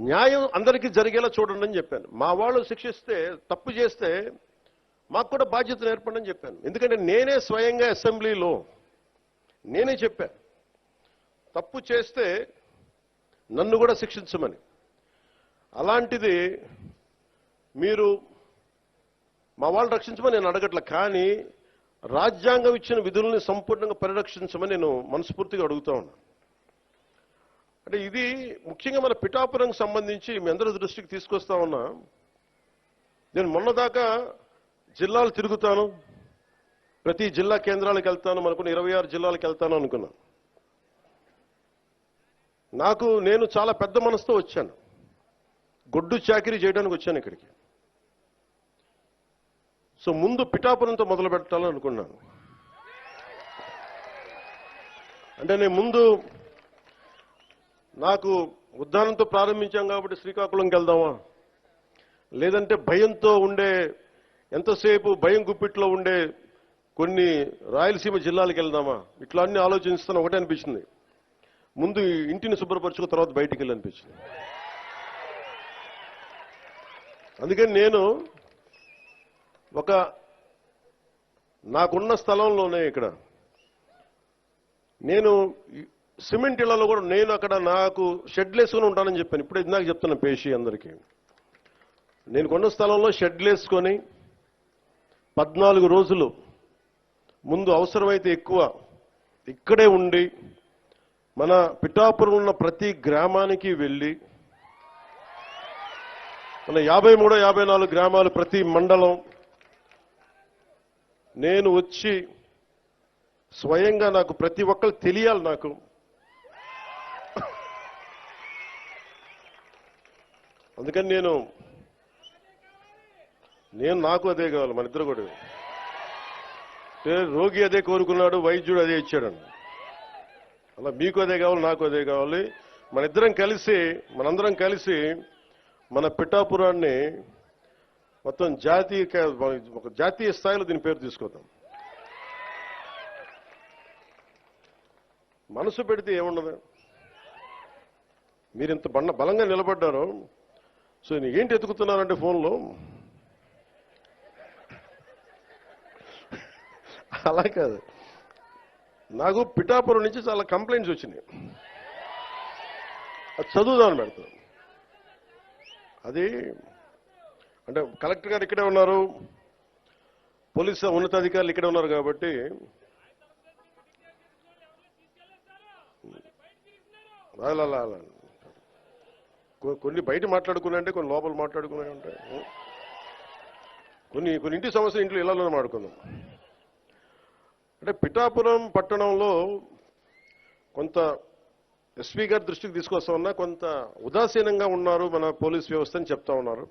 న్యాయం అందరికీ జరిగేలా చూడండి అని చెప్పాను. మా వాళ్ళు శిక్షిస్తే, తప్పు చేస్తే మాకు కూడా బాధ్యత ఏర్పడని చెప్పాను. ఎందుకంటే నేనే స్వయంగా అసెంబ్లీలో నేనే చెప్పాను, తప్పు చేస్తే నన్ను కూడా శిక్షించమని. అలాంటిది మీరు మా వాళ్ళు రక్షించమని నేను అడగట్ల, కానీ రాజ్యాంగం ఇచ్చిన విధుల్ని సంపూర్ణంగా పరిరక్షించమని నేను మనస్ఫూర్తిగా అడుగుతా ఉన్నా. అంటే ఇది ముఖ్యంగా మన పిఠాపురంకి సంబంధించి మీ అందరి దృష్టికి తీసుకొస్తా ఉన్నా. నేను మొన్నదాకా జిల్లాలు తిరుగుతాను, ప్రతి జిల్లా కేంద్రాలకు వెళ్తాను, మనకున్న 26 జిల్లాలకు వెళ్తాను అనుకున్నాను. నేను చాలా పెద్ద మనసుతో వచ్చాను, గొడ్డు చాకిరీ చేయడానికి వచ్చాను ఇక్కడికి. సో ముందు పిఠాపురంతో మొదలు పెట్టాలని అనుకున్నాను. అంటే నేను ముందు నాకు ఉద్దానంతో ప్రారంభించాం కాబట్టి శ్రీకాకుళంకి వెళ్దామా, లేదంటే భయంతో ఉండే, ఎంతసేపు భయం గుప్పిట్లో ఉండే కొన్ని రాయలసీమ జిల్లాలకు వెళ్దామా, ఇట్లా అన్ని ఆలోచిస్తాను. ఒకటే అనిపించింది, ముందు ఇంటిని శుభ్రపరచుకున్న తర్వాత బయటికి వెళ్ళి అనిపించింది. అందుకని నేను నాకున్న స్థలంలోనే ఇక్కడ నేను సిమెంట్ ఇళ్లలో కూడా నేను అక్కడ నాకు షెడ్లు వేసుకొని ఉంటానని చెప్పాను. ఇప్పుడు ఇందాక చెప్తున్నా పేషి అందరికీ, నేను కొన్న స్థలంలో షెడ్లు వేసుకొని 14 రోజులు ముందు అవసరమైతే ఎక్కువ ఇక్కడే ఉండి మన పిఠాపురం ఉన్న ప్రతి గ్రామానికి వెళ్ళి, మన 53, 54 గ్రామాలు, ప్రతి మండలం నేను వచ్చి స్వయంగా నాకు ప్రతి ఒక్కరు తెలియాలి. అందుకని నాకు అదే కావాలి, మన ఇద్దరు కూడా. రోగి అదే కోరుకున్నాడు, వైద్యుడు అదే ఇచ్చాడండి. అలా మీకు అదే కావాలి, నాకు అదే కావాలి. మనందరం కలిసి మన పిఠాపురాన్ని మొత్తం ఒక జాతీయ స్థాయిలో దీని పేరు తీసుకొద్దాం. మనసు పెడితే ఏముండదు. మీరు ఇంత బలంగా నిలబడ్డారు. సో ఏంటి ఎతుకుతున్నానంటే ఫోన్లో అలా కాదు, నాకు పిఠాపురం నుంచి చాలా కంప్లైంట్స్ వచ్చినాయి. అది చదువుదామని పెడతాను. అది అంటే కలెక్టర్ గారు ఇక్కడే ఉన్నారు, పోలీసు ఉన్నతాధికారులు ఇక్కడే ఉన్నారు కాబట్టి అలా కొన్ని బయట మాట్లాడుకున్నా అంటే కొన్ని లోపల మాట్లాడుకునే ఉంటాయి. కొన్ని ఇంటి సమస్య ఇంట్లో ఇళ్లలో మాట్లాడుకుందాం. అంటే పిఠాపురం పట్టణంలో కొంత ఎస్పీ గారి దృష్టికి తీసుకొస్తా ఉన్నా, కొంత ఉదాసీనంగా ఉన్నారు మన పోలీస్ వ్యవస్థ అని చెప్తా ఉన్నారు.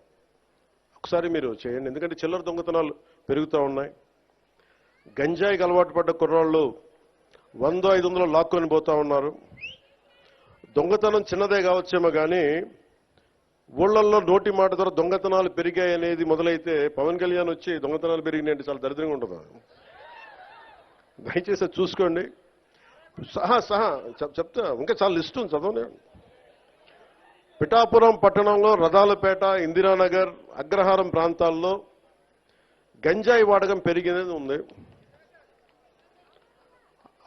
ఒకసారి మీరు చేయండి, ఎందుకంటే చిల్లర దొంగతనాలు పెరుగుతూ ఉన్నాయి. గంజాయికి అలవాటు పడ్డ కుర్రాళ్ళు 100-500 లాక్కొని పోతా ఉన్నారు. దొంగతనం చిన్నదే కావచ్చేమో కానీ ఊళ్ళల్లో నోటి మాట ద్వారా దొంగతనాలు పెరిగాయి అనేది మొదలైతే పవన్ కళ్యాణ్ వచ్చి దొంగతనాలు పెరిగినాయంటే చాలా దరిద్రంగా ఉంటుంది. దయచేసి చూసుకోండి. సహా చెప్తా, ఇంకా చాలా లిస్ట్ ఉంది, చదవనే. పిఠాపురం పట్టణంలో రథాలపేట, ఇందిరానగర్, అగ్రహారం ప్రాంతాల్లో గంజాయి వాడకం పెరిగినది ఉంది.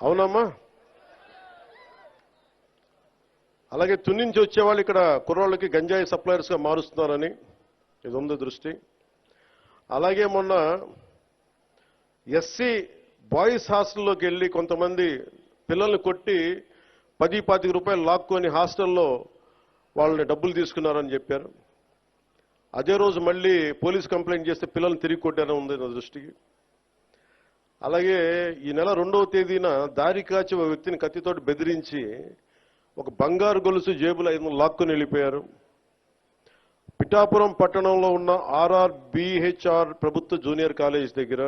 అవునమ్మా? అలాగే తుని నుంచి వచ్చేవాళ్ళు ఇక్కడ కుర్రాళ్ళకి గంజాయి సప్లయర్స్గా మారుస్తున్నారని ఇది ఉంది దృష్టి. అలాగే మొన్న ఎస్సీ బాయ్స్ హాస్టల్లోకి వెళ్ళి కొంతమంది పిల్లల్ని కొట్టి 10-25 రూపాయలు లాక్కొని హాస్టల్లో వాళ్ళని డబ్బులు తీసుకున్నారని చెప్పారు. అదే రోజు మళ్ళీ పోలీస్ కంప్లైంట్ చేస్తే పిల్లల్ని తిరిగి కొట్టారని ఉంది నా దృష్టికి. అలాగే ఈ నెల 2వ తేదీన దారి కాచి ఒక వ్యక్తిని కత్తితోటి బెదిరించి ఒక బంగారు గొలుసు జేబులో 500 లాక్కొని వెళ్ళిపోయారు. పిఠాపురం పట్టణంలో ఉన్న RRBHR ప్రభుత్వ జూనియర్ కాలేజ్ దగ్గర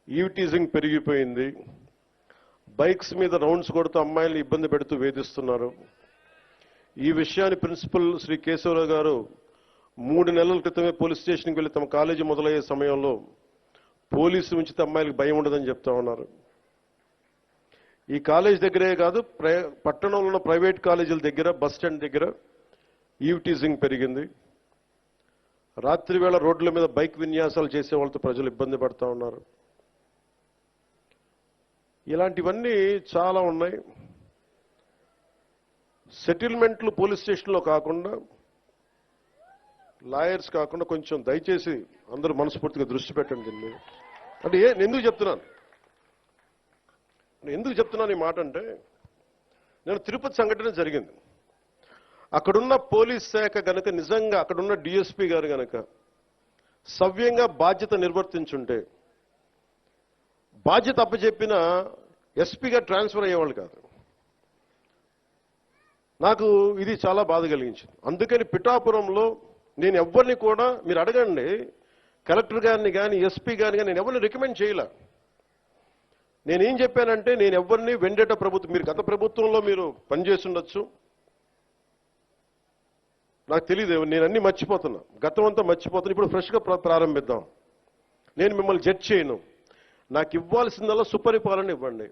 ఈవ్టీజింగ్ పెరిగిపోయింది. బైక్స్ మీద రౌండ్స్ కొడుతూ అమ్మాయిల్ని ఇబ్బంది పెడుతూ వేధిస్తున్నారు. ఈ విషయాన్ని ప్రిన్సిపల్ శ్రీ కేశవరావు గారు 3 నెలల క్రితమే పోలీస్ స్టేషన్కి వెళ్ళి తమ కాలేజీ మొదలయ్యే సమయంలో పోలీసు ఉంచితే అమ్మాయిలకు భయం ఉండదని చెప్తా ఉన్నారు. ఈ కాలేజ్ దగ్గరే కాదు, పట్టణంలో ఉన్న ప్రైవేట్ కాలేజీల దగ్గర, బస్ స్టాండ్ దగ్గర ఈవ్టీజింగ్ పెరిగింది. రాత్రి వేళ రోడ్ల మీద బైక్ విన్యాసాలు చేసే వాళ్ళతో ప్రజలు ఇబ్బంది పడతా ఉన్నారు. ఇలాంటివన్నీ చాలా ఉన్నాయి. సెటిల్మెంట్లు పోలీస్ స్టేషన్లో కాకుండా, లాయర్స్ కాకుండా కొంచెం దయచేసి అందరూ మనస్ఫూర్తిగా దృష్టి పెట్టండి దీని మీద. అంటే ఎందుకు చెప్తున్నాను ఈ మాట అంటే, నేను తిరుపతి సంఘటన జరిగింది. అక్కడున్న పోలీస్ శాఖ గనక నిజంగా అక్కడున్న డిఎస్పీ గారు గనక సవ్యంగా బాధ్యత నిర్వర్తించుంటే, బాధ్యత అప్పచెప్పిన ఎస్పీగా ట్రాన్స్ఫర్ అయ్యేవాళ్ళు కాదు. నాకు ఇది చాలా బాధ కలిగించింది. అందుకని పిఠాపురంలో నేను ఎవరిని కూడా, మీరు అడగండి కలెక్టర్ గారిని కానీ ఎస్పీ గారిని కానీ, నేను ఎవరిని రికమెండ్ చేయలే. నేనేం చెప్పానంటే, నేను ఎవరిని వెండేట ప్రభుత్వం, మీరు గత ప్రభుత్వంలో మీరు పనిచేసి ఉండొచ్చు, నాకు తెలియదు, నేను అన్ని మర్చిపోతున్నా, గతం అంతా మర్చిపోతున్నా. ఇప్పుడు ఫ్రెష్గా ప్రారంభిద్దాం. నేను మిమ్మల్ని జడ్జ్ చేయను. నాకు ఇవ్వాల్సిందల్లా సుపరిపాలన ఇవ్వండి.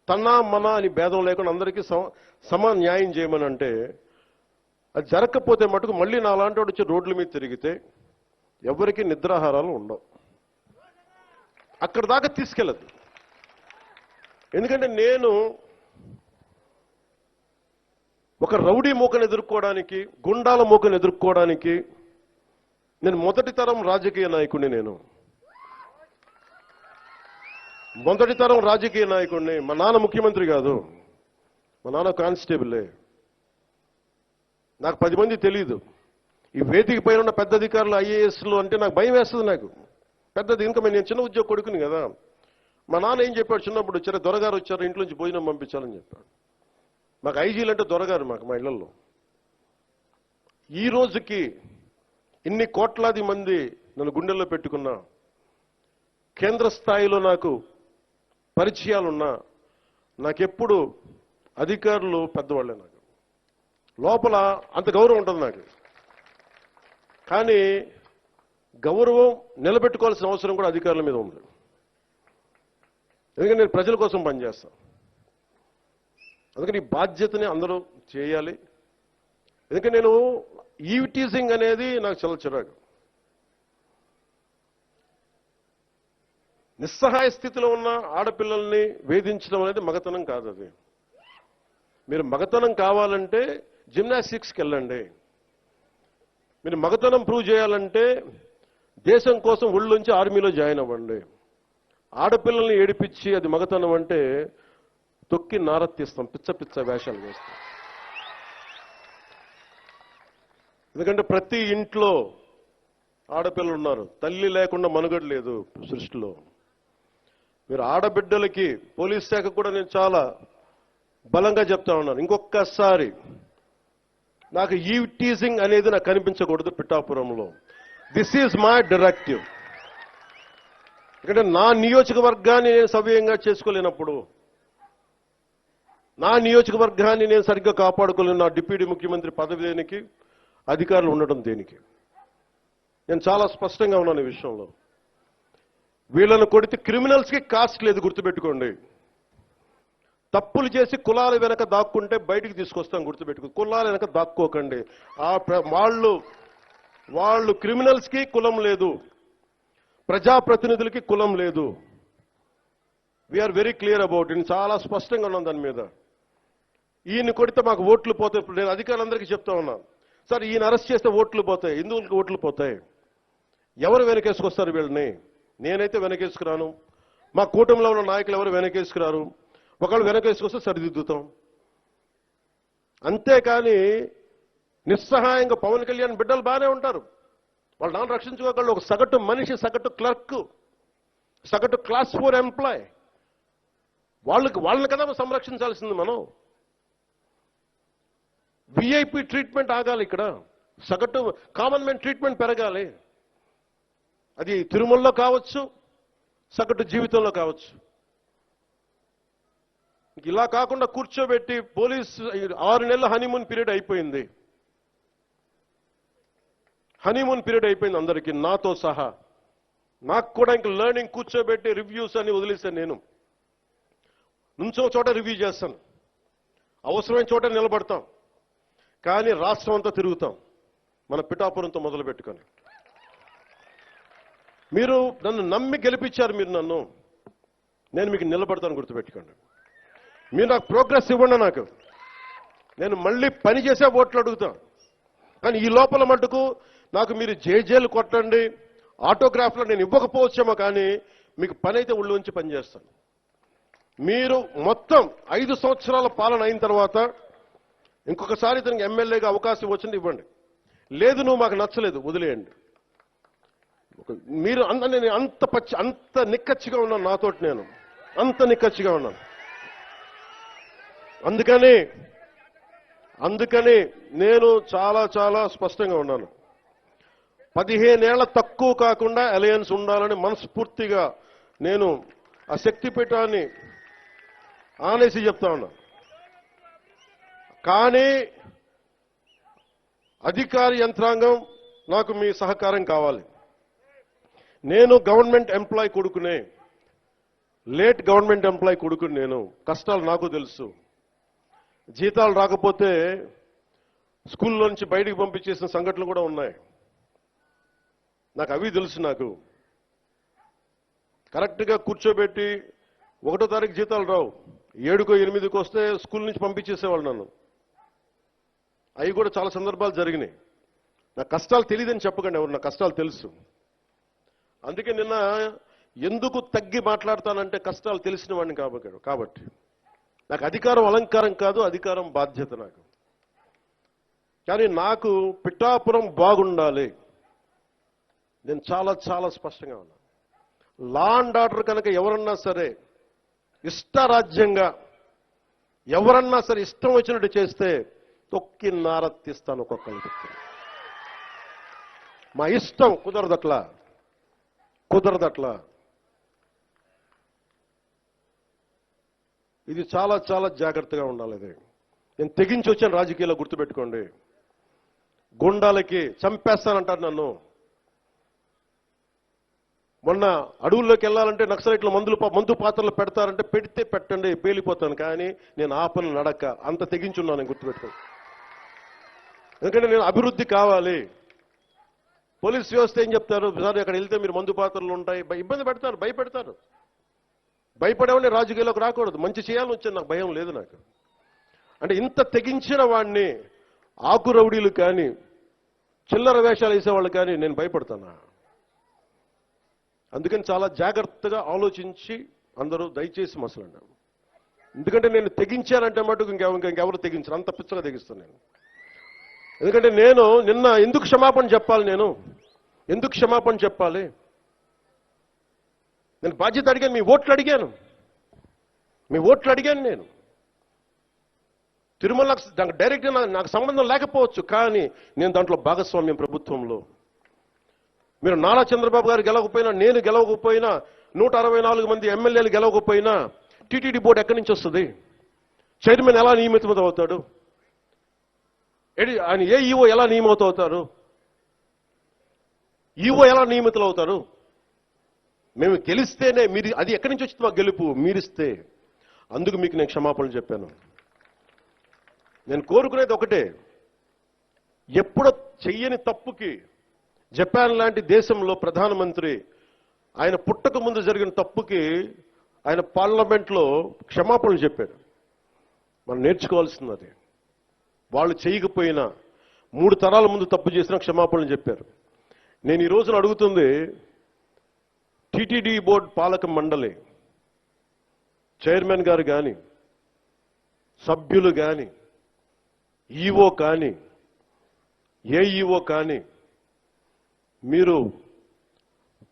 తన్నా మనా అని భేదం లేకుండా అందరికీ సమాన న్యాయం చేయమని అంటే, అది జరగకపోతే మటుకు మళ్ళీ నా అలాంటి వాడు వచ్చి రోడ్ల మీద తిరిగితే ఎవరికి నిద్రాహారాలు ఉండవు. అక్కడ దాకా తీసుకెళ్ళదు. ఎందుకంటే నేను ఒక రౌడీ మూకను ఎదుర్కోవడానికి, గుండాల మూకను ఎదుర్కోవడానికి నేను మొదటి తరం రాజకీయ నాయకుడిని. నేను మొదటి తరం రాజకీయ నాయకుడిని. మా నాన్న ముఖ్యమంత్రి కాదు, మా నాన్న కానిస్టేబులే. నాకు 10 మంది తెలియదు. ఈ వేదిక పైన ఉన్న పెద్ద అధికారులు, ఐఏఎస్లు అంటే నాకు భయం వేస్తుంది. నాకు పెద్దది, ఇంకా నేను చిన్న ఉద్యోగ కొడుకుని కదా. మా నాన్న ఏం చెప్పాడు, చిన్నప్పుడు వచ్చారు, దొరగారు వచ్చారు, ఇంట్లో నుంచి భోజనం పంపించాలని చెప్పాడు. మాకు ఐజీలు అంటే దొరగారు మాకు, మా ఇళ్లలో. ఈ రోజుకి ఇన్ని కోట్లాది మంది నన్ను గుండెల్లో పెట్టుకున్నా, కేంద్ర స్థాయిలో నాకు పరిచయాలున్నా, నాకెప్పుడు అధికారులు పెద్దవాళ్ళే. నాకు లోపల అంత గౌరవం ఉంటుంది నాకు. కానీ గౌరవం నిలబెట్టుకోవాల్సిన అవసరం కూడా అధికారుల మీద ఉంది. ఎందుకంటే నేను ప్రజల కోసం పనిచేస్తాను. అందుకని ఈ బాధ్యతని అందరూ చేయాలి. ఎందుకంటే నేను ఈవ్ టీజింగ్ అనేది నాకు చాలా చిరాకు. నిస్సహాయ స్థితిలో ఉన్న ఆడపిల్లల్ని వేధించడం అనేది మగతనం కాదు. అది మీరు మగతనం కావాలంటే జిమ్నాస్టిక్స్కి వెళ్ళండి. మీరు మగతనం ప్రూవ్ చేయాలంటే దేశం కోసం ఒళ్ళుంచి ఆర్మీలో జాయిన్ అవ్వండి. ఆడపిల్లల్ని ఏడిపించి అది మగతనం అంటే తొక్కి నారత్తిస్తాం, పిచ్చ పిచ్చ వేషాలు వేస్తాం. ఎందుకంటే ప్రతి ఇంట్లో ఆడపిల్లలు ఉన్నారు. తల్లి లేకుండా మనుగడ లేదు సృష్టిలో. మీరు ఆడబిడ్డలకి పోలీస్ శాఖ కూడా నేను చాలా బలంగా చెప్తా ఉన్నాను. ఇంకొకసారి నాకు ఈవ్ టీజింగ్ అనేది నాకు కనిపించకూడదు పిఠాపురంలో. This is my directive. ఎందుకంటే నా నియోజకవర్గాన్ని నేను సవ్యంగా చేసుకోలేనప్పుడు, నా నియోజకవర్గాన్ని నేను సరిగ్గా కాపాడుకోలేను, నా డిప్యూటీ ముఖ్యమంత్రి పదవి దేనికి, అధికారులు ఉండడం దేనికి? నేను చాలా స్పష్టంగా ఉన్నాను ఈ విషయంలో. వీళ్ళను కొడితే క్రిమినల్స్కి కాస్ట్ లేదు, గుర్తుపెట్టుకోండి. తప్పులు చేసి కులాల వెనక దాక్కుంటే బయటికి తీసుకొస్తాం, గుర్తుపెట్టుకో. కులాల వెనక దాక్కోకండి. వాళ్ళు క్రిమినల్స్కి కులం లేదు, ప్రజాప్రతినిధులకి కులం లేదు. We are very clear about it. చాలా స్పష్టంగా ఉన్నాం దాని మీద. ఈయన కొడితే మాకు ఓట్లు పోతాయి. ఇప్పుడు నేను అధికారులందరికీ చెప్తా ఉన్నాను, సార్ ఈయన అరెస్ట్ చేస్తే ఓట్లు పోతాయి. హిందువులకి ఓట్లు పోతాయి. ఎవరు వెనకేసుకొస్తారు వీళ్ళని? నేనైతే వెనకేసుకురాను. మా కూటమిలో ఉన్న నాయకులు ఎవరు వెనకేసుకురారు. ఒకళ్ళు వెనకేసుకొస్తే సరిదిద్దుతాం. అంతేకాని నిస్సహాయంగా పవన్ కళ్యాణ్ బిడ్డలు బాగానే ఉంటారు, వాళ్ళు నాన్న రక్షించుకోగలరు. ఒక సగటు మనిషి, సగటు క్లర్క్, సగటు క్లాస్ 4 ఎంప్లాయ్, వాళ్ళని కదా సంరక్షించాల్సింది మనం. విఐపి ట్రీట్మెంట్ ఆగాలి ఇక్కడ. సగటు కామన్ మ్యాన్ ట్రీట్మెంట్ పెరగాలి. అది తిరుమలలో కావచ్చు, సగటు జీవితంలో కావచ్చు. ఇలా కాకుండా కూర్చోబెట్టి పోలీస్ 6 నెలల హనీమూన్ పీరియడ్ అయిపోయింది. హనీమూన్ పీరియడ్ అయిపోయింది అందరికీ, నాతో సహా. నాకు కూడా ఇంక లెర్నింగ్ కూర్చోబెట్టి రివ్యూస్ అని వదిలేశాను. నేను నుంచో చోట రివ్యూ చేస్తాను, అవసరమైన చోట నిలబడతాం. కానీ రాష్ట్రం అంతా తిరుగుతాం, మన పిఠాపురంతో మొదలు పెట్టుకొని. మీరు నన్ను నమ్మి గెలిపించారు. మీరు నన్ను, నేను మీకు నిలబడతాను, గుర్తుపెట్టుకోండి. మీరు నాకు ప్రోగ్రెస్ ఇవ్వండి. నేను మళ్ళీ పని చేసే ఓట్లు అడుగుతాను. కానీ ఈ లోపల మటుకు నాకు మీరు జేజేలు కొట్టండి, ఆటోగ్రాఫ్లో నేను ఇవ్వకపోవచ్చేమో, కానీ మీకు పని అయితే ఉళ్ళోంచి పనిచేస్తాను. మీరు మొత్తం 5 సంవత్సరాల పాలన అయిన తర్వాత ఇంకొకసారి ఇతనికి ఎమ్మెల్యేగా అవకాశం వచ్చింది ఇవ్వండి. లేదు నువ్వు మాకు నచ్చలేదు వదిలేయండి. మీరు నేను అంత నిక్కచ్చిగా ఉన్నాను, నాతోటి నేను అంత నిక్కచ్చిగా ఉన్నాను. అందుకని నేను చాలా చాలా స్పష్టంగా ఉన్నాను. 15 ఏళ్ల తక్కువ కాకుండా అలయన్స్ ఉండాలని మనస్ఫూర్తిగా నేను ఆ శక్తిపీఠాన్ని ఆనేసి చెప్తా ఉన్నా. కానీ అధికార యంత్రాంగం నాకు మీ సహకారం కావాలి. నేను గవర్నమెంట్ ఎంప్లాయ్ కొడుకునే, లేట్ గవర్నమెంట్ ఎంప్లాయ్ కొడుకుని. నేను కష్టాలు నాకు తెలుసు. జీతాలు రాకపోతే స్కూల్లో నుంచి బయటికి పంపించేసిన సంఘటనలు కూడా ఉన్నాయి. నాకు అవి తెలుసు. నాకు కరెక్ట్గా కూర్చోబెట్టి 1వ తారీఖు జీతాలు రావు, 7కో 8కో వస్తే స్కూల్ నుంచి పంపించేసేవాళ్ళు నన్ను. అవి కూడా చాలా సందర్భాలు జరిగినాయి. నా కష్టాలు తెలియదని చెప్పకండి ఎవరు, నా కష్టాలు తెలుసు. అందుకే నిన్న ఎందుకు తగ్గి మాట్లాడతానంటే కష్టాలు తెలిసిన వాడిని కాబట్టి. నాకు అధికారం అలంకారం కాదు, అధికారం బాధ్యత నాకు. కానీ నాకు పిఠాపురం బాగుండాలి. నేను చాలా చాలా స్పష్టంగా ఉన్నా. లా అండ్ ఆర్డర్ కనుక ఎవరన్నా సరే ఇష్టరాజ్యంగా, ఎవరన్నా సరే ఇష్టం వచ్చినట్టు చేస్తే తొక్కి నారత్తిస్తాను ఒక్కొక్కరికి. మా ఇష్టం కుదరదట్లా. ఇది చాలా చాలా జాగ్రత్తగా ఉండాలి. ఇది నేను తెగించి వచ్చాను రాజకీయాల్లో, గుర్తుపెట్టుకోండి. గుండాలకి చంపేస్తానంటారు నన్ను. మొన్న అడవుల్లోకి వెళ్ళాలంటే నక్సలైట్లు మందు పాత్రలు పెడతారంటే పెడితే పెట్టండి, పేలిపోతాను. కానీ నేను ఆపను నడక. అంత తెగించున్నాను, గుర్తుపెట్టుకోండి. ఎందుకంటే నేను అభివృద్ధి కావాలి. పోలీస్ వ్యవస్థ ఏం చెప్తారు, సార్ అక్కడ వెళ్తే మీరు మందు పాత్రలు ఉంటాయి, ఇబ్బంది పెడతారు, భయపెడతారు. భయపడేవాడిని రాజకీయాల్లోకి రాకూడదు. మంచి చేయాలని వచ్చింది, నాకు భయం లేదు. నాకు అంటే ఇంత తెగించిన వాడిని ఆకు రౌడీలు కానీ చిల్లర వేషాలు వేసేవాళ్ళు కానీ నేను భయపడతానా? అందుకని చాలా జాగ్రత్తగా ఆలోచించి అందరూ దయచేసి మసలండి. ఎందుకంటే నేను తెగించానంటే మటుకు ఇంకెవరు తెగించరు, అంత పిచ్చగా తెగిస్తాను నేను. ఎందుకంటే నేను నిన్న ఎందుకు క్షమాపణ చెప్పాలి? ఎందుకు క్షమాపణ చెప్పాలి? నేను బాధ్యత అడిగాను, మీ ఓట్లు అడిగాను నేను. తిరుమల డైరెక్ట్గా నాకు సంబంధం లేకపోవచ్చు, కానీ నేను దాంట్లో భాగస్వామ్యం ప్రభుత్వంలో. మీరు నారా చంద్రబాబు గారు గెలవకపోయినా, నేను గెలవకపోయినా, 164 మంది ఎమ్మెల్యేలు గెలవకపోయినా టీటీడీ బోర్డు ఎక్కడి నుంచి వస్తుంది? చైర్మన్ ఎలా నియమితం అవుతాడు? ఆయన ఈఓ ఎలా నియమితవుతారు? ఈఓ ఎలా నియమితులు అవుతారు? మేము గెలిస్తేనే మీరు, అది ఎక్కడి నుంచి వచ్చింది మా గెలుపు? మీరిస్తే. అందుకు మీకు నేను క్షమాపణలు చెప్పాను. నేను కోరుకునేది ఒకటే, ఎప్పుడో చెయ్యని తప్పుకి జపాన్ లాంటి దేశంలో ప్రధానమంత్రి ఆయన పుట్టక ముందు జరిగిన తప్పుకి ఆయన పార్లమెంట్లో క్షమాపణలు చెప్పాడు. మనం నేర్చుకోవాల్సింది అది. వాళ్ళు చేయకపోయినా 3 తరాల ముందు తప్పు చేసినా క్షమాపణలు చెప్పారు. నేను ఈ రోజున అడుగుతుంది, టీటీడీ బోర్డు పాలక మండలి చైర్మన్ గారు కానీ, సభ్యులు కానీ, ఈఓ కానీ, ఏఈఓ కానీ, మీరు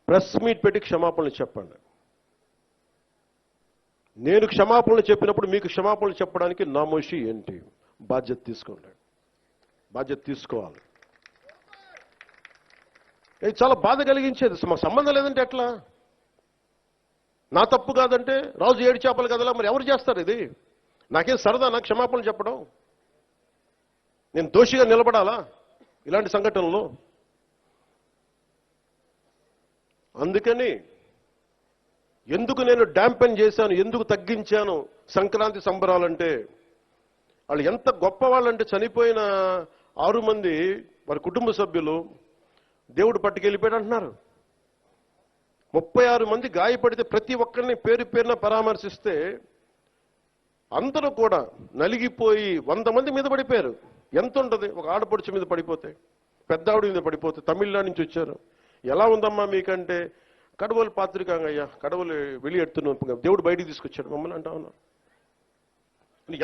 ప్రెస్ మీట్ పెట్టి క్షమాపణలు చెప్పండి. నేను క్షమాపణలు చెప్పినప్పుడు మీకు క్షమాపణలు చెప్పడానికి నామోషి ఏంటి? బాధ్యత తీసుకోండి, బాధ్యత తీసుకోవాలి. ఇది చాలా బాధ కలిగించేది. మాకు సంబంధం లేదంటే ఎట్లా? నా తప్పు కాదంటే రాజు 7 చేపలు కదలా, మరి ఎవరు చేస్తారు ఇది? నాకేం సరదా నాకు క్షమాపణలు చెప్పడం? నేను దోషిగా నిలబడాలా ఇలాంటి సంఘటనలో? అందుకని ఎందుకు నేను డాంపెన్ చేశాను, ఎందుకు తగ్గించాను సంక్రాంతి సంబరాలంటే, వాళ్ళు ఎంత గొప్ప వాళ్ళంటే చనిపోయిన 6 మంది వారి కుటుంబ సభ్యులు దేవుడు పట్టుకెళ్ళిపోయాడు అంటున్నారు. 36 మంది గాయపడితే ప్రతి ఒక్కరిని పేరు పేరున పరామర్శిస్తే అందరూ కూడా నలిగిపోయి 100 మంది మీద పడిపోయారు. ఎంత ఉంటుంది ఒక ఆడపడుచు మీద పడిపోతే, పెద్ద ఆవిడ మీద పడిపోతే? తమిళనాడు నుంచి వచ్చారు. ఎలా ఉందమ్మా మీకంటే, కడవలు పాత్రికాంగయ్యా, కడవలు వెళ్ళి దేవుడు బయటికి తీసుకొచ్చాడు మమ్మల్ని అంటా ఉన్నారు.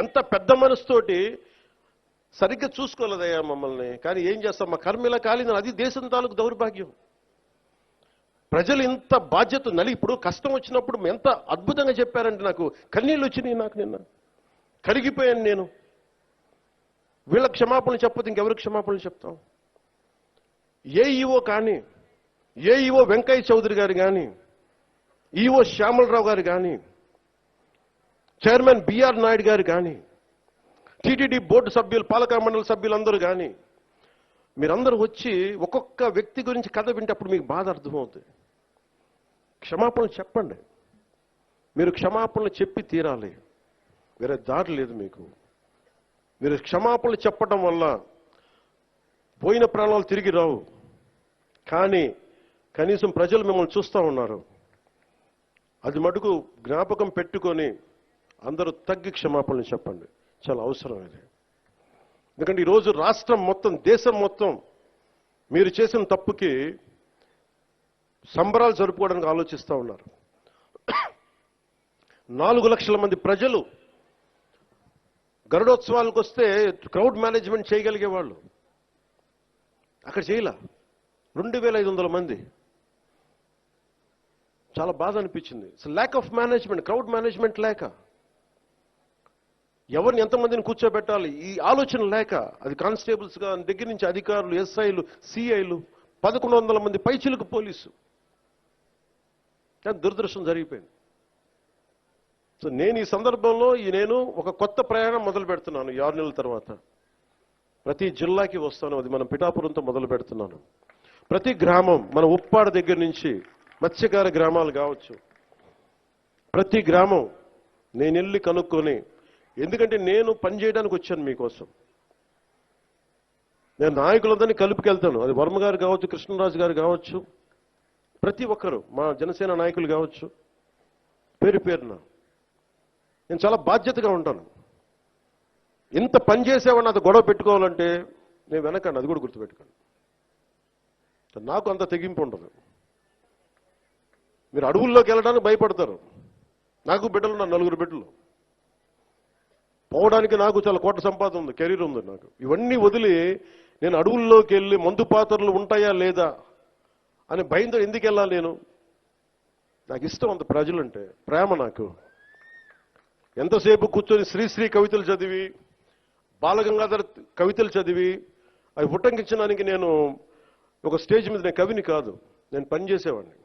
ఎంత పెద్ద మనసుతోటి సరిగ్గా చూసుకోలేదయ్యా మమ్మల్ని, కానీ ఏం చేస్తాం, మా కర్మిలా కాలిందని. అది దేశం తాలూకు దౌర్భాగ్యం. ప్రజలు ఇంత బాధ్యత ఇప్పుడు కష్టం వచ్చినప్పుడు ఎంత అద్భుతంగా చెప్పారంటే నాకు కన్నీళ్ళు వచ్చినాయి. నాకు నిన్న కరిగిపోయాను నేను. వీళ్ళ క్షమాపణలు చెప్పదు ఇంకెవరికి క్షమాపణలు చెప్తాం? ఏఈఓ కానీ, ఏఈఓ వెంకయ్య చౌదరి గారు కానీ, ఈఓ శ్యామలరావు గారు కానీ, చైర్మన్ బిఆర్ నాయుడు గారు కానీ, టీటీడీ బోర్డు సభ్యులు, పాలక మండలి సభ్యులందరూ కానీ, మీరందరూ వచ్చి ఒక్కొక్క వ్యక్తి గురించి కథ వింటప్పుడు మీకు బాధ అర్థమవుతుంది. క్షమాపణలు చెప్పండి. మీరు క్షమాపణలు చెప్పి తీరాలి, వేరే దారి లేదు మీకు. మీరు క్షమాపణలు చెప్పడం వల్ల పోయిన ప్రాణాలు తిరిగి రావు, కానీ కనీసం ప్రజలు మిమ్మల్ని చూస్తూ ఉన్నారు. అది మటుకు జ్ఞాపకం పెట్టుకొని అందరూ తగ్గి క్షమాపణలు చెప్పండి. చాలా అవసరం ఇది. ఎందుకంటే ఈరోజు రాష్ట్రం మొత్తం, దేశం మొత్తం మీరు చేసిన తప్పుకి సంబరాలు జరుపుకోవడానికి ఆలోచిస్తూ ఉన్నారు. 4 లక్షల మంది ప్రజలు గరుడోత్సవాలకు వస్తే క్రౌడ్ మేనేజ్మెంట్ చేయగలిగేవాళ్ళు, అక్కడ చేయలే. 2500 మంది. చాలా బాధ అనిపించింది. Lack of management, crowd management లేక, ఎవరిని ఎంతమందిని కూర్చోబెట్టాలి ఈ ఆలోచన లేక, అది కానిస్టేబుల్స్ గా దగ్గర నుంచి అధికారులు, ఎస్ఐలు, సిఐలు, 1100 మంది పైచిలకు పోలీసు. కానీ దురదృష్టం జరిగిపోయింది. సో నేను ఈ సందర్భంలో నేను ఒక కొత్త ప్రయాణం మొదలు పెడుతున్నాను. 6 నెలల తర్వాత ప్రతి జిల్లాకి వస్తాను. అది మనం పిఠాపురంతో మొదలు పెడుతున్నాను. ప్రతి గ్రామం, మన ఉప్పాడ దగ్గర నుంచి మత్స్యకార గ్రామాలు కావచ్చు, ప్రతి గ్రామం నేను వెళ్ళి కనుక్కొని, ఎందుకంటే నేను పనిచేయడానికి వచ్చాను మీకోసం. నేను నాయకులందరినీ కలుపుకెళ్తాను. అది వర్మ గారు కావచ్చు, కృష్ణరాజు గారు కావచ్చు, ప్రతి ఒక్కరు మా జనసేన నాయకులు కావచ్చు, పేరు పేరున నేను చాలా బాధ్యతగా ఉంటాను. ఇంత పని చేసేవాడిని అది గొడవ పెట్టుకోవాలంటే నేను వెనకండి, అది కూడా గుర్తుపెట్టుకోండి. నాకు అంత తెగింపు ఉండదు. మీరు అడవుల్లోకి వెళ్ళడానికి భయపడతారు. నాకు బిడ్డలు ఉన్నారు, 4 బిడ్డలు. పోవడానికి నాకు చాలా కోట్ల సంపాదన ఉంది, కెరీర్ ఉంది నాకు. ఇవన్నీ వదిలి నేను అడవుల్లోకి వెళ్ళి మందు పాత్రలు ఉంటాయా లేదా అని భయంతో ఎందుకు వెళ్ళాలి నేను? నాకు ఇష్టం అంత ప్రజలంటే, ప్రేమ నాకు. ఎంతసేపు కూర్చొని శ్రీశ్రీ కవితలు చదివి, బాలగంగాధర్ కవితలు చదివి అవి ఉటంకించడానికి నేను ఒక స్టేజ్ మీద నేను కవిని కాదు, నేను పనిచేసేవాడిని.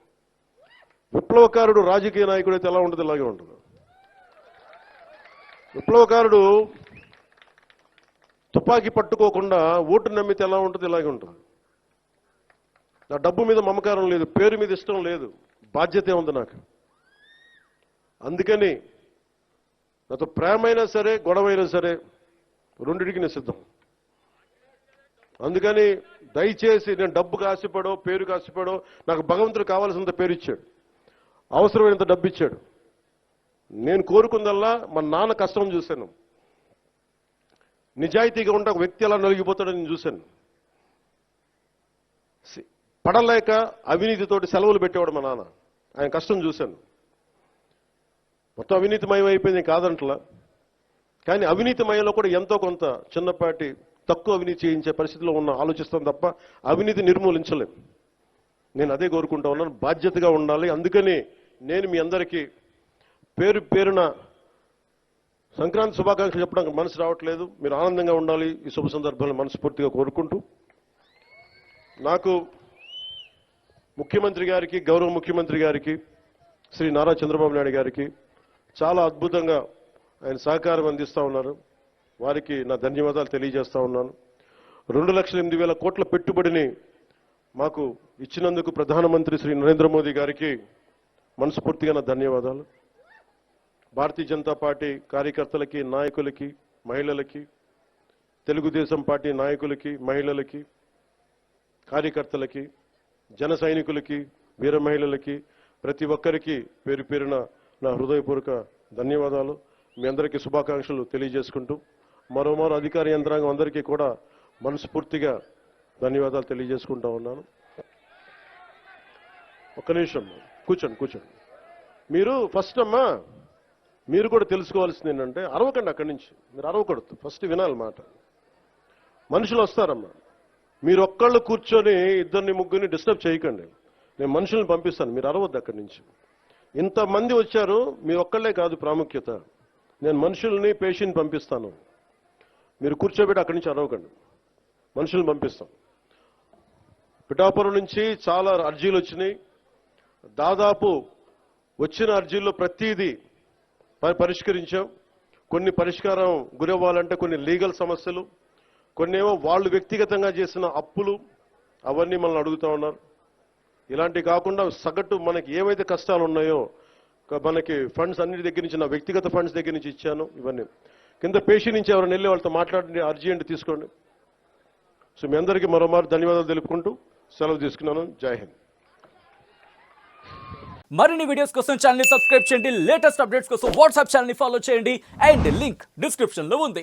విప్లవకారుడు రాజకీయ నాయకుడు అయితే ఎలా ఉంటుంది, ఇలాగే ఉంటుంది. విప్లవకారుడు తుపాకీ పట్టుకోకుండా ఓటు నమ్మితే ఎలా ఉంటుంది, ఇలాగే ఉంటుంది. నా డబ్బు మీద మమకారం లేదు, పేరు మీద ఇష్టం లేదు, బాధ్యతే ఉంది నాకు. అందుకని నాతో ప్రేమైనా సరే గొడవైనా సరే రెండింటికి నేను సిద్ధం. అందుకని దయచేసి నేను డబ్బుకు ఆశపడో పేరుకు ఆశపడో, నాకు భగవంతుడు కావాల్సినంత పేరు ఇచ్చాడు, అవసరమైనంత డబ్బు ఇచ్చాడు. నేను కోరుకుందల్లా మా నాన్న కష్టం చూశాను. నిజాయితీగా ఉంటే ఒక వ్యక్తి ఎలా నలిగిపోతాడని నేను చూశాను. పడలేక అవినీతితోటి సెలవులు పెట్టేవాడు మా నాన్న, ఆయన కష్టం చూశాను. మొత్తం అవినీతిమయం అయిపోయింది కాదంటలా, కానీ అవినీతిమయంలో కూడా ఎంతో కొంత చిన్నపాటి తక్కువ అవినీతి చేయించే పరిస్థితిలో ఉన్న ఆలోచిస్తాం తప్ప అవినీతి నిర్మూలించలేం. నేను అదే కోరుకుంటా ఉన్నాను, బాధ్యతగా ఉండాలి. అందుకని నేను మీ అందరికీ పేరు పేరున సంక్రాంతి శుభాకాంక్షలు చెప్పడానికి మనసు రావట్లేదు. మీరు ఆనందంగా ఉండాలి ఈ శుభ సందర్భంలో మనస్ఫూర్తిగా కోరుకుంటూ, నాకు ముఖ్యమంత్రి గారికి, గౌరవ ముఖ్యమంత్రి గారికి, శ్రీ నారా చంద్రబాబు నాయుడు గారికి చాలా అద్భుతంగా ఆయన సహకారం అందిస్తూ ఉన్నారు. వారికి నా ధన్యవాదాలు తెలియజేస్తా ఉన్నాను. 2,08,000 కోట్ల పెట్టుబడిని మాకు ఇచ్చినందుకు ప్రధానమంత్రి శ్రీ నరేంద్ర మోదీ గారికి మనస్ఫూర్తిగా నా ధన్యవాదాలు. భారతీయ జనతా పార్టీ కార్యకర్తలకి, నాయకులకి, మహిళలకి, తెలుగుదేశం పార్టీ నాయకులకి, మహిళలకి, కార్యకర్తలకి, జన సైనికులకి, వీర మహిళలకి, ప్రతి ఒక్కరికి పేరు పేరున నా హృదయపూర్వక ధన్యవాదాలు. మీ అందరికీ శుభాకాంక్షలు తెలియజేసుకుంటూ మరోమారు అధికార యంత్రాంగం అందరికీ కూడా మనస్ఫూర్తిగా ధన్యవాదాలు తెలియజేసుకుంటా ఉన్నాను. ఒక్క నిమిషం కూర్చోండి. మీరు ఫస్ట్ అమ్మా, మీరు కూడా తెలుసుకోవాల్సింది ఏంటంటే, అరవకండి అక్కడి నుంచి, మీరు అరవకూడదు, ఫస్ట్ వినాలి మాట. మనుషులు వస్తారమ్మా, మీరు ఒక్కళ్ళు కూర్చొని 2-3 డిస్టర్బ్ చేయకండి. నేను మనుషుల్ని పంపిస్తాను, మీరు అరవద్దు అక్కడి నుంచి. ఇంతమంది వచ్చారు, మీ ఒక్కళ్ళే కాదు ప్రాముఖ్యత, నేను మనుషుల్ని, పేషెంట్ పంపిస్తాను. మీరు కూర్చోబెట్టి అక్కడి నుంచి అరవకండి, మనుషుల్ని పంపిస్తాం. పిఠాపురం నుంచి చాలా అర్జీలు వచ్చినాయి. దాదాపు వచ్చిన అర్జీల్లో ప్రతిదీ పరిష్కరించాం. కొన్ని పరిష్కారం గురవ్వాలంటే కొన్ని లీగల్ సమస్యలు, కొన్ని ఏమో వాళ్ళు వ్యక్తిగతంగా చేసిన అప్పులు, అవన్నీ మనల్ని అడుగుతూ ఉన్నారు. ఇలాంటివి కాకుండా సగటు మనకి ఏవైతే కష్టాలు ఉన్నాయో, మనకి ఫండ్స్ అన్నిటి దగ్గర నుంచి, నా వ్యక్తిగత ఫండ్స్ దగ్గర నుంచి ఇచ్చాను. ఇవన్నీ కింద పేషెంట్ నుంచి ఎవరైనా వెళ్ళి వాళ్ళతో మాట్లాడి అర్జీ అంటే తీసుకోండి. సో మీ అందరికీ మరోమారు ధన్యవాదాలు తెలుపుకుంటూ సెలవు తీసుకున్నాను. జై హింద్. మరిన్ని వీడియోస్ కోసం ఛానల్ ని సబ్స్క్రైబ్ చేయండి, లేటెస్ట్ అప్డేట్స్ కోసం వాట్సాప్ ఛానల్ ని ఫాలో చేయండి, అండ్ లింక్ డిస్క్రిప్షన్ లో ఉంది.